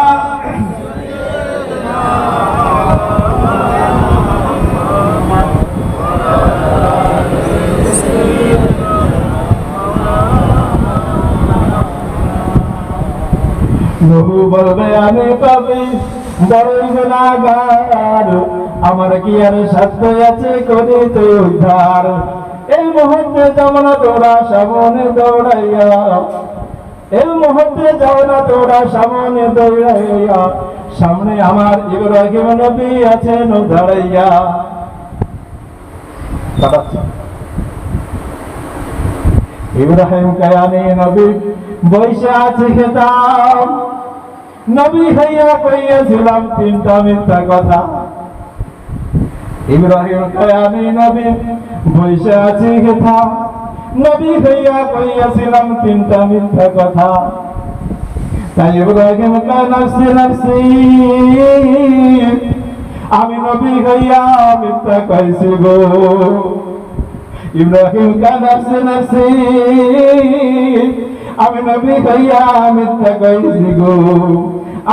[SPEAKER 1] নহু বলবে আমি পাপী বড়ই গুনাহগার, আমার কি আর সাধ্য আছে করিতে উদ্ধার। এই মুহূর্তে যাও না তোরা সামনে দৌড়াইয়া, এই মুহূর্তে যাও না তোরা সামনে দৌড়াইয়া, সামনে আমার ইব্রাহিম নবী আছেন দাঁড়াইয়া। ইব্রাহিম কায়ানি নবী বৈশা আছে খেতাম, নবী হইয়া কইয়াছিলাম তিনটা মিথ্যা কথা। ইব্রাহিম কায়ানি নবী বৈশা আছে খেতাম, নবী হইয়া কইয়াছিলাম তিনটা মিথ্যা কথা। তাই ইব্রাহিম কয় নফসি নফসি, আমি নবী হইয়া মিথ্যা কইছি গো। ইব্রাহিম কয় নফসি নফসি, আমি নবী হইয়া মিথ্যা কইছি গো।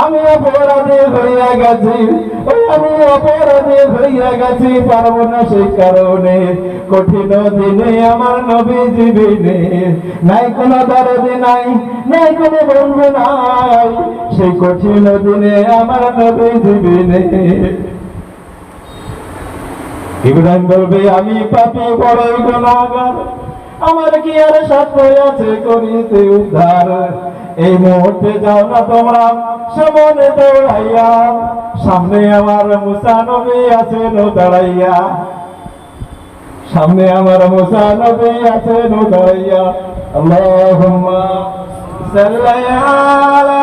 [SPEAKER 1] আমি অপরাধী হইয়া গেছি, আমি অপরাধী হইয়া গেছি, পারবো না সেই কারণে। কঠিন দিনে আমার নবী জীবনে নাই কোনো দরদি নাই, নাই কোনো বন্ধু নাই, সেই কঠিন দিনে আমার নবী জীবনে। ইব্রাহিম বলবে আমি পাপী বড়ই গুনাহগার, আমার কি আর সাধ্য আছে করিতে উদ্ধার। এই মুহূর্তে যাও না তোমরা সামনে দৌড়াইয়া, সামনে আমার মুসা নবী আছেন দাঁড়াইয়া, সামনে আমার মুসা নবী আছেন দাঁড়াইয়া। আল্লাহুম্মা সাল্লি আলা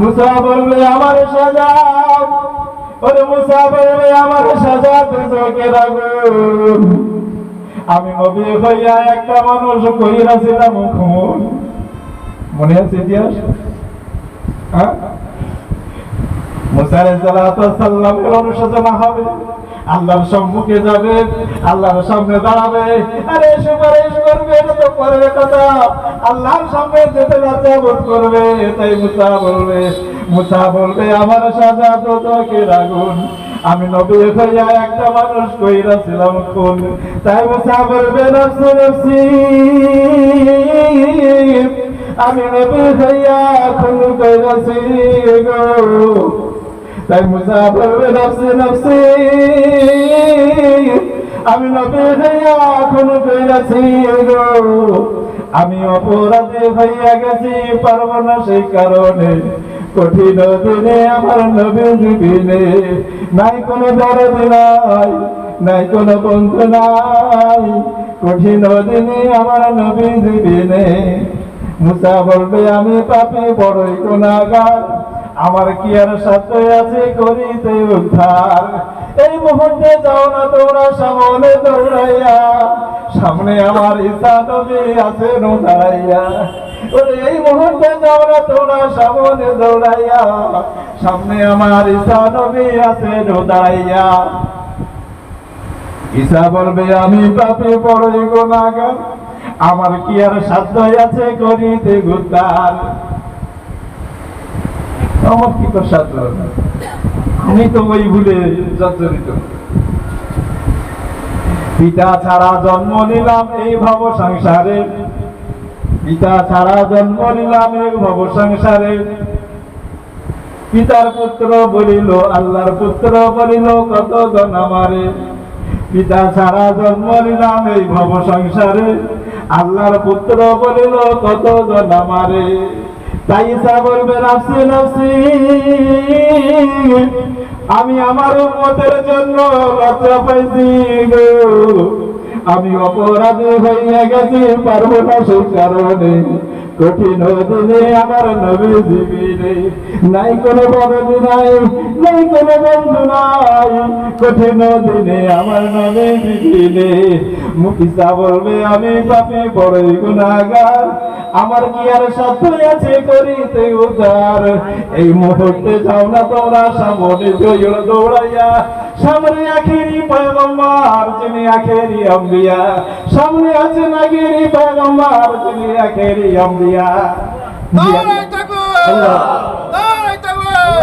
[SPEAKER 1] মুসা বলবে আমার সাজা, ওরে মুসা বলবে আমার সাজা দুজকে রাখুন। আমি নবী হইয়া একটা মানুষ কইরাছিলাম খুন, মনে আছে ইতিহাস? মুসা আলাইহিস সালামের অনুশোচনা হবে, আল্লাহর সম্মুখে যাবে, আল্লাহর সামনে দাঁড়াবে, আরে সুপারিশ করবে, এটা তো পরের কথা। আল্লাহর সামনে যেতে লজ্জা বোধ করবে। তাই মুসা বলবে আমার সাজা দুজকে রাখুন। আমি নবী হইয়া একটা মানুষ কইরাছিলাম খুন। তাই মুসা বলবে নফসি নফসি, আমি নবী হইয়া খুন কইরাছি গো। তাই মুসা বলবে নফসি নফসি, আমি নবী হইয়া খুন কইরাছি গো। আমি অপরাধী হইয়া গেছি, পারবো না সেই কারণে। কঠিন দিনে আমার নবী জীবনে নাই কোনো দরদি নাই, নাই কোনো বন্ধু নাই, কঠিন দিনে আমার নবী জীবনে। মুসা বলবে আমি পাপী বড়ই গুনাহগার, আমার কি আর সাধ্য আছে করিতে উদ্ধার। এই মুহূর্তে যাও না তোমরা সামনে দৌড়াইয়া, সামনে আমার ঈসা নবী আছেন দাঁড়াইয়া। ওরে এই মুহূর্তে যাও না তোমরা সামনে দৌড়াইয়া, সামনে আমার ঈসা নবী আছেন দাঁড়াইয়া। ঈসা বলবে আমি পাপী বড়ই গুনাহগার, আমার কি আর সাধ্য আছে করিতে উদ্ধার। আমার কি তোর সাধ্য, আমি তো ওই ভুলে জর্জরিত। পিতা ছাড়া জন্ম নিলাম এই ভব সংসারে, পিতা ছাড়া জন্ম নিলাম এই ভব সংসারে। পিতার পুত্র বলিল আল্লাহর পুত্র বলিল কতজন আমারে। পিতা ছাড়া জন্ম নিলাম এই ভব সংসারে, আল্লাহর পুত্র বলিল কতজন আমারে। তাই ঈসা বলবে নফসি নফসি, আমি আমার উম্মতের জন্য লজ্জা পাইছি গো। আমি অপরাধী হইয়া গেছি, পারবো না সেই কারণে। কঠিন দিনে আমার নবী জীবিনে, নাই কোনো বন্ধু নাই, নাই কোনো বন্ধু নাই, কঠিন দিনে আমার নবী জীবিনে। মুকিসা বলবে আমি পাপী বড়ই গুনাহগার, আমার কি আর সাধ্য আছে করিতে উদ্ধার। এই মুহূর্তে যাও না তোমরা সামনে দৌড়াইয়া, সামনে আখেরি পয়গম্বর যিনি আখেরি আম্বিয়া, সামনে আছেন আখেরি পয়গম্বর যিনি আখেরি আম্বিয়া।
[SPEAKER 3] নারে তাকবীর, নারে তাকবীর।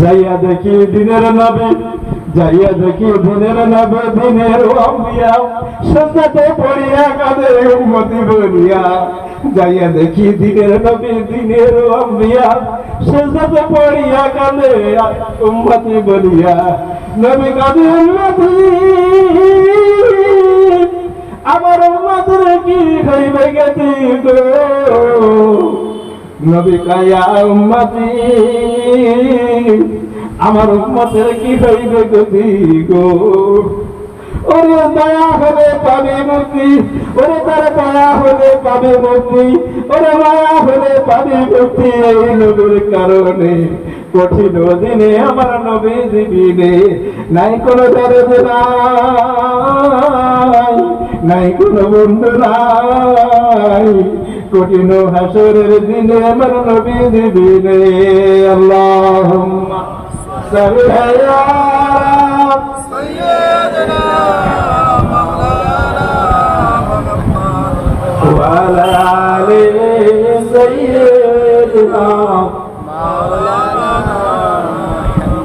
[SPEAKER 1] যাইয়া দেখি দিনের নবী, যাইয়া দেখি দিনের নবী, দিনের আম্বিয়া, সাজদাতে পড়িয়া কাঁদে উম্মতি বলিয়া। যাইয়া দেখি দিনের নবী, দিনের আম্বিয়া, সাজদাতে পড়িয়া কাঁদে উম্মতি বলিয়া। নবী কাঁদে উম্মতি, আমার উম্মতের কি হইবে গতি গো। নবী কায়া উম্মতি, আমার উম্মতের কি হইবে গতি গো। ওরে দয়া হলে পাবে মুক্তি, ওরে তার দয়া হলে পাবে মুক্তি, ওরে মায়া হলে পাবে মুক্তি। এই নবীর কারণে কঠিন দিনে আমার নবী জীবিনে, নাই কোনো দরদ নাই, নাই কোনো বন্ধু নাই, কঠিন হাসরের দিনে আমার নবী জীবিনে। আল্লাহুম্মা সাল্লি আলা
[SPEAKER 3] সাইয়্যিদিনা মাওলানা মুহাম্মদ
[SPEAKER 1] ওয়া আলা আলি সাইয়্যিদিনা
[SPEAKER 3] মাওলানা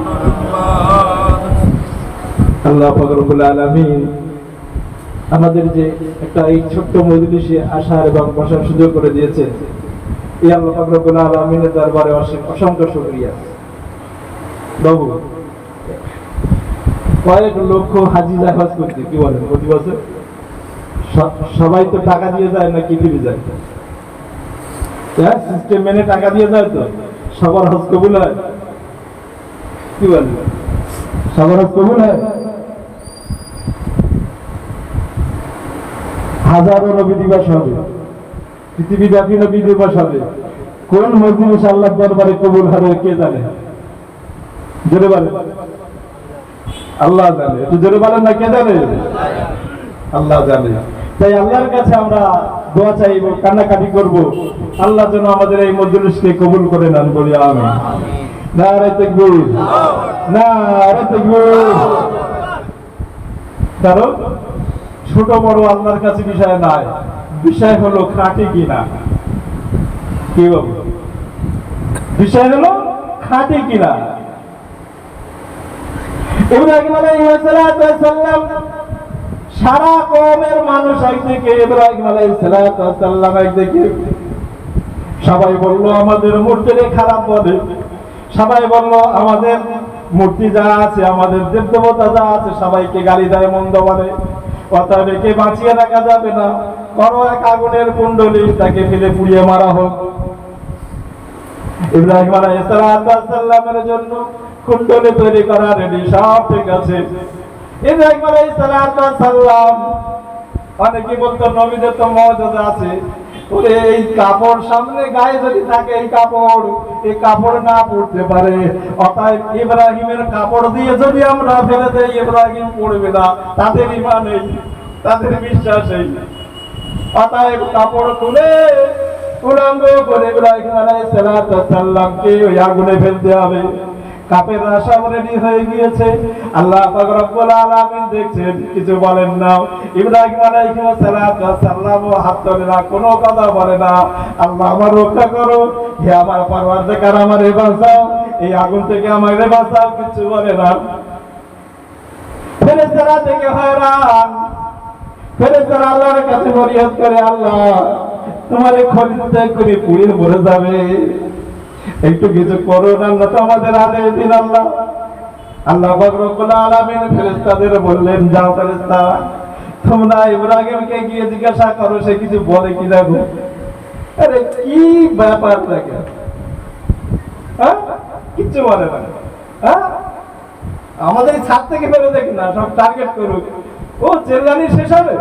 [SPEAKER 3] মুহাম্মদ।
[SPEAKER 1] আল্লাহ পাক রব্বুল আলামিন আমাদের যে একটা এই ছোট্ট মজলিসে আসার এবং বসার সুযোগ করে দিয়েছেন, এই আল্লাহ পাক রব্বুল আলামিনের দরবারে অসংখ্য শুকরিয়া। বাবু, কয়েক লক্ষ হাজি জাহাজ করতে কি বলেন প্রতি বছর? সবাই তো টাকা দিয়ে যায় না কি দিয়ে যায়? হ্যাঁ, সিস্টেম মেনে টাকা দিয়ে যায় তো সবার হজ কবুল হয়? কি বলেন, সবার হজ কবুল হয়? হাজারো নবী দিবস হবে, পৃথিবীব্যাপী নবী দিবস হবে, কোন মজলিস আল্লাহর দরবারে কবুল হবে কে জানে? জোরে বলেন, আল্লাহ জানে। একটু জোরে বলেন না, কে জানে? আল্লাহ জানে। তাই আল্লাহর কাছে আমরা দোয়া চাইব, কান্নাকাটি করব, আল্লাহ যেন আমাদের এই মজলিসকে কবুল করে নেন, বলি আমিন। নারে তাকবীর, নারে তাকবীর। কারণ ছোট বড় আল্লাহর কাছে বিষয় নাই, বিষয় হলো খাঁটি কিনা। কি বলবো, বিষয় হলো খাঁটি কিনা। ইব্রাহিম আলাইহিস সালাম সারা কওমের মানুষ একদিকে, ইব্রাহিম আলাইহিস সালাম একদিকে। সবাই বলল আমাদের মূর্তিরে খারাপ বলে, সবাই বলল আমাদের মূর্তি যা আছে, আমাদের দেব দেবতা যা আছে, সবাইকে গালি দেয়, মন্দ বলে। অতএব একে বাঁচিয়ে রাখা যাবে না, করো এক আগুনের কুণ্ডলী, তাকে ফেলে পুড়িয়ে মারা হোক। ইব্রাহিম আলাইহিস সালামের জন্য কুণ্ডলী তৈরি করা রেডি, সব ঠিক আছে। ইব্রাহিম আলাইহিস সালাম, অনেকে বলতো নবীদের তো মর্যাদা আছে, ওরে এই কাপড় সামনে গায়ে যদি থাকে, এই কাপড় না পড়তে পারে, অতএব ইব্রাহিমের কাপড় দিয়ে যদি আমরা ফেলে দেই, ইব্রাহিম পড়বে না, তাদের ঈমান নেই, তাদের বিশ্বাস নেই। অতএব কাপড় খুলে উলঙ্গ করে ইব্রাহিম আলাইহিস সালামকে ওই আগুনে ফেলতে হবে। কাপের রাশা রেডি হয়ে গিয়েছে, আল্লাহ পাক রব্বুল আলামিন দেখছেন, কিছু বলেন না। ইব্রাহিম আলাইহিস সালাম হাত তোলে না, কোনো কথা বলে না। আল্লাহ আমার রক্ষা করো, হে আমার পরওয়ারদিগার, আমারে বাঁচাও, এই আগুন থেকে আমারে বাঁচাও, কিছু বলে না। ফেরেশতারা থেকে হয়রান, ফেরেশতারা আল্লাহর কাছে ফরিয়াদ করে, আল্লাহ তোমার খলিলতে করে পুড়ে মরে যাবে, একটু কিছু করো না, তো আমাদের আদেশ দিন আল্লাহ। আল্লাহ পাক রব্বুল আলামিন ফেরেশতাদের বললেন, যাও ফেরেশতা, তোমরা ইব্রাহিমকে গিয়ে জিজ্ঞাসা করো সে কিছু বলে কি দেখো। আরে কি ব্যাপার দেখে, হ্যাঁ, কিচ্ছু বলে না। হ্যাঁ, আমাদের ছাদ থেকে ফেলে দেখি না, সব টার্গেট করুক, ও চেল্লানি শেষ হবে।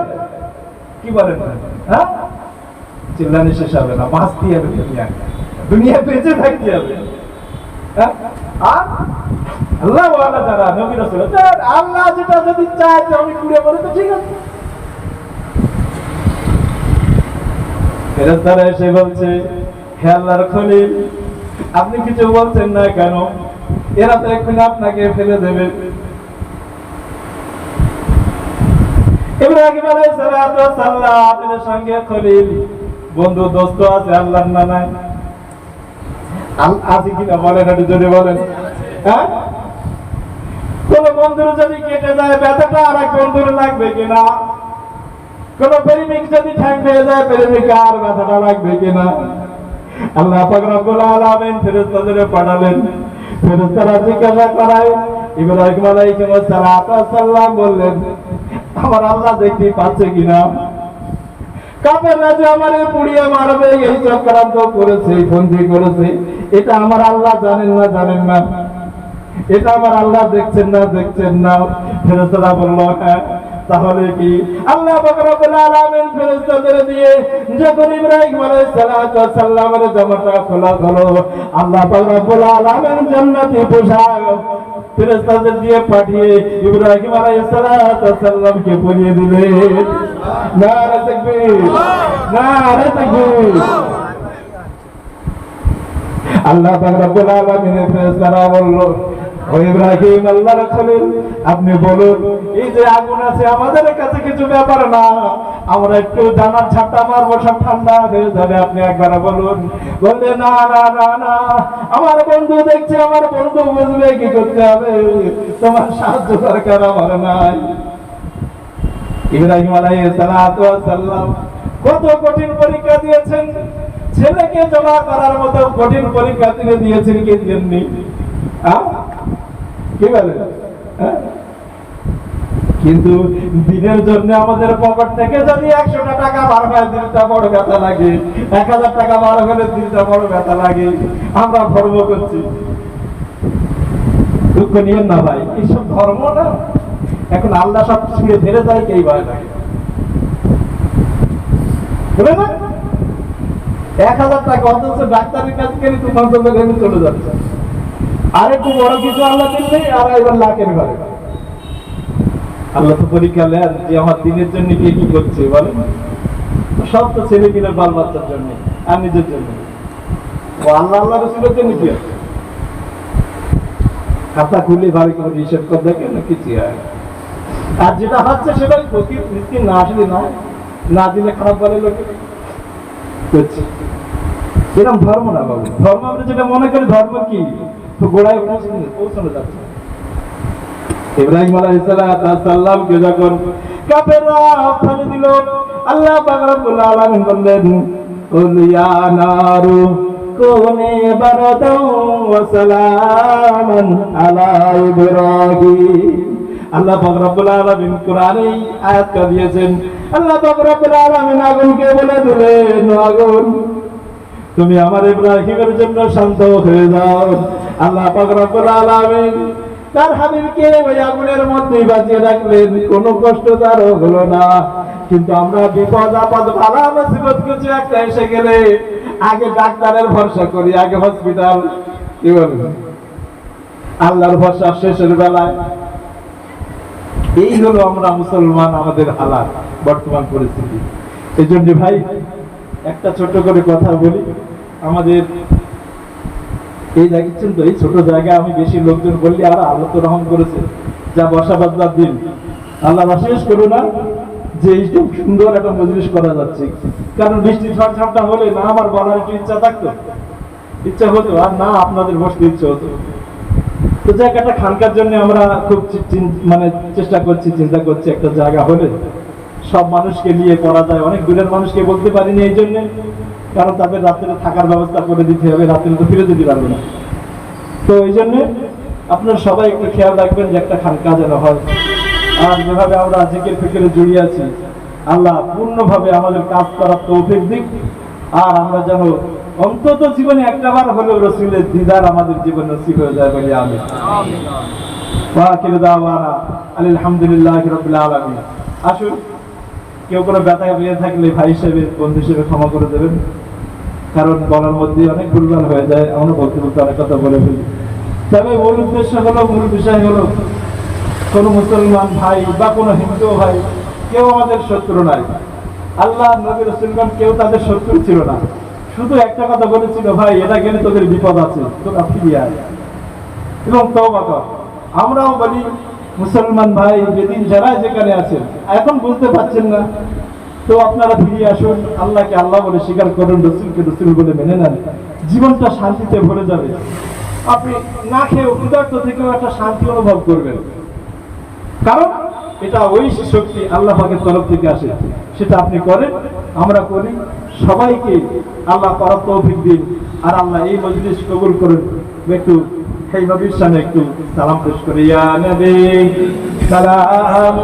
[SPEAKER 2] কি বলেন হ্যাঁ চিল্লানি শেষ হবে না বাঁচতে হবে দুনিয়া বেঁচে থাকতে হবে হ্যাঁ আর আল্লাহ ওয়ালা যারা নবী রাসূল আল্লাহ যেটা যদি চায় যে আমি ঘুরে বলে তো ঠিক আছে ফেরেশতারা এসে বলছে হে আল্লাহর খলিল আপনি কিছু বলছেন না কেন এরা তো এক্ষুনি আপনাকে ফেলে দেবে ইব্রাহিম আলাইহিস সালাতু ওয়াস সালাম আপনাদের সঙ্গে খলিল বন্ধু দোস্ত আছে আল্লাহর না নাই আছে কিনা বলেন একটু জোরে বলেন হ্যাঁ কোন বন্ধুর যদি কেটে যায় ব্যথাটা আর এক বন্ধুর লাগবে কিনা কোন প্রেমিক যদি ঠ্যাং পেয়ে যায় প্রেমিক আর ব্যথাটা লাগবে কিনা আল্লাহ পাক রব্বুল আলামিন ফেরেশতাদের পাঠালেন ফেরেশতারা জিজ্ঞাসা করায় ইব্রাহিম আলাইহিস সালাম বললেন আমার আল্লাহ দেখতে পাচ্ছে কিনা কাফেররা যে আমারে পুড়িয়ে মারবে এই চক্রান্ত করেছে বন্দী করেছে এটা আমার আল্লাহ জানেন না এটা আমার আল্লাহ দেখছেন না ফেরেশতারা বলল হ্যাঁ তাহলে কি আল্লাহ পাক রব্বুল আলামিন ফেরেশতাদের দিয়ে যখন ইব্রাহিম আলাইহিস সালামের জামাটা খোলা হলো আল্লাহ পাক রব্বুল আলামিন জান্নাতি পোশাক ফেরেশতাদের দিয়ে পাঠিয়ে ইব্রাহিম আলাইহিস সালামকে পরিয়ে দিলেন নারে তাকবীর আল্লাহ পাক রব্বুল আলামিন ফেরেশতারা বলল ও ইব্রাহিম আল্লাহর খলিল আপনি বলুন এই যে আগুন আছে আমাদের কাছে কিছু ব্যাপার না আমরা একটু জানার ছাপটা মারবো সব ঠান্ডা হয়ে যাবে আপনি একবার বলুন বললে না আমার বন্ধু দেখছে আমার বন্ধু বুঝবে কি করতে হবে তোমার সাহায্য দরকার আমার নাই ইব্রাহিম আলাইহিস সালাম কত কঠিন পরীক্ষা দিয়েছেন ছেলেকে জমা করার মতো কঠিন পরীক্ষা তিনি দিয়েছেন কি দেননি কি বলে কিন্তু দিনের জন্য আমাদের পকেট থেকে যদি 100 টাকা বার হয় দিনটা বড় ব্যথা লাগে 1000 টাকা বার হলে দিনটা বড় ব্যথা লাগে আমরা ধর্ম করছি দুঃখ নিয়েন না ভাই এইসব ধর্ম না এখন আল্লাহ সব ছিঁড়ে ফেলে যায় কে ভয় লাগে 1000 টাকা অথচ ডাক্তারের কাছে গেলে তোমার জন্য চলে যাচ্ছে আর একটু বড় কিছু আল্লাহ দিলে আর এবার লাখের ঘরে আল্লাহ তো পরীক্ষা নেন যে আমার দিনের জন্য কে কি করছে বলেন সব তো ছেলে কিনের বাল বাচ্চার জন্য আর নিজের জন্য ও আল্লাহ রসুলের জন্য কি আছে খাতা খুলে ভালো করে হিসেব করে দেখেন না কিছু আর যেটা হচ্ছে সেটাই ফকির মিসকিন না আসলে না দিলে খারাপ বলে লোকে করছে এরকম ধর্ম না বাবু ধর্ম আমরা যেটা মনে করি ধর্ম কি তো গোড়ায় পৌঁছানো যাচ্ছে ইব্রাহিম আলাইহিস সালামকে যখন কাফেররা ফেলে দিল আল্লাহ পাক রব্বুল আলামিন বললেন কুল ইয়া নারু কুনি বারদান ওয়া সালামান আলা ইব্রাহিম আল্লাহ পাক রব্বুল আলামিন কোরআনে আয়াত দিয়েছেন আল্লাহ পাক রব্বুল আলামিন আগুনকে বলে দিলেন আগুন তুমি আমার ইব্রাহিমের জন্য শান্ত হয়ে যাও আল্লাহ পাক রব্বুল আলামিন তার হাবিবকে ওই আগুনের মধ্যেই বাঁচিয়ে রাখলেন কোনো কষ্ট তার হলো না কিন্তু আমরা বিপদ আপদ বালা মুসিবত কিছু একটা এসে গেলে আগে ডাক্তারের ভরসা করি আগে হসপিটাল কি বলবো আল্লাহর ভরসা শেষের বেলায় এই হলো আমরা মুসলমান আমাদের হালাত বর্তমান পরিস্থিতি এই জন্য ভাই একটা ছোট করে কথা বলি আমাদের এই দেখছেন তো এই ছোট জায়গায় আমি বেশি লোকজন বললি আর আল্লাহ তো রহম করেছে যা বসা বাজবার দিন আল্লাহ শেষ করো না যে এইসব সুন্দর একটা মজলিস করা যাচ্ছে কারণ বৃষ্টি ঝড় হলে না আমার বলার একটু ইচ্ছা হতো আর না আপনাদের বসতে ইচ্ছা হতো তো জায়গাটা খানকার জন্য আমরা খুব মানে চেষ্টা করছি চিন্তা করছি একটা জায়গা হলে সব মানুষকে নিয়ে করা যায় অনেক দূরের মানুষকে বলতে পারিনি এই জন্য কারণ তাদের রাত্রে থাকার ব্যবস্থা করে দিতে হবে রাত্রে তো ফিরে যেতে পারবে না তো এই জন্য আপনারা সবাই একটু খেয়াল রাখবেন যে একটা খানকা যেন হয় আর যেভাবে আমরা জিকির ফিকিরে জড়িয়ে আছি আল্লাহ পূর্ণভাবে আমাদের কাজ করার তৌফিক দিক আর আমরা যেন অন্তত জীবনে একটাবার হলেও রাসূলের দিদার আমাদের জীবনে নসিব হয়ে যায় বলে আমিন ওয়া আখিরু দাওয়ানা আলহামদুলিল্লাহি রাব্বিল আলামিন আসুন কেউ কোনো ব্যথা পেয়ে থাকলে ভাই হিসেবে, বন্ধু হিসেবে ক্ষমা করে দেবেন, কারণ বলার মধ্যে অনেক ভুলভাল হয়ে যায়, আমরা বলতে বলতে অনেক কথা বলে ফেলি। তবে মূল উদ্দেশ্য হলো, মূল বিষয় হলো, কোনো মুসলমান ভাই বা কোনো হিন্দু ভাই কেউ আমাদের শত্রু নাই। আল্লাহ নবী রাসূলগণ কেউ তাদের শত্রু ছিল না। শুধু একটা কথা বলেছিল, ভাই এটা গেলে তোদের বিপদ আছে, তোরা ফিরিয়ে আয় এবং তওবা কর। আমরাও বলি মুসলমান ভাই যেদিন যারা যেখানে আছেন এখন বুঝতে পারছেন না, তো আপনারা ফিরে আসুন, আল্লাহকে আল্লাহ বলে স্বীকার করুন, রসুলকে রসুল বলে মেনে নেন, জীবনটা শান্তিতে ভরে যাবে। আপনি না খেয়ে ক্ষুধার্ত থেকেও একটা শান্তি অনুভব করবেন, কারণ এটা ওই শক্তি আল্লাহ পাকের তরফ থেকে আসে। সেটা আপনি করেন, আমরা করি, সবাইকে আল্লাহ করার তৌফিক দিন। আর আল্লাহ এই মজলিস কবুল করুন। একটু সেই নবীর সামনে একটু সালাম পেশ করি। ইয়া নবী সালাম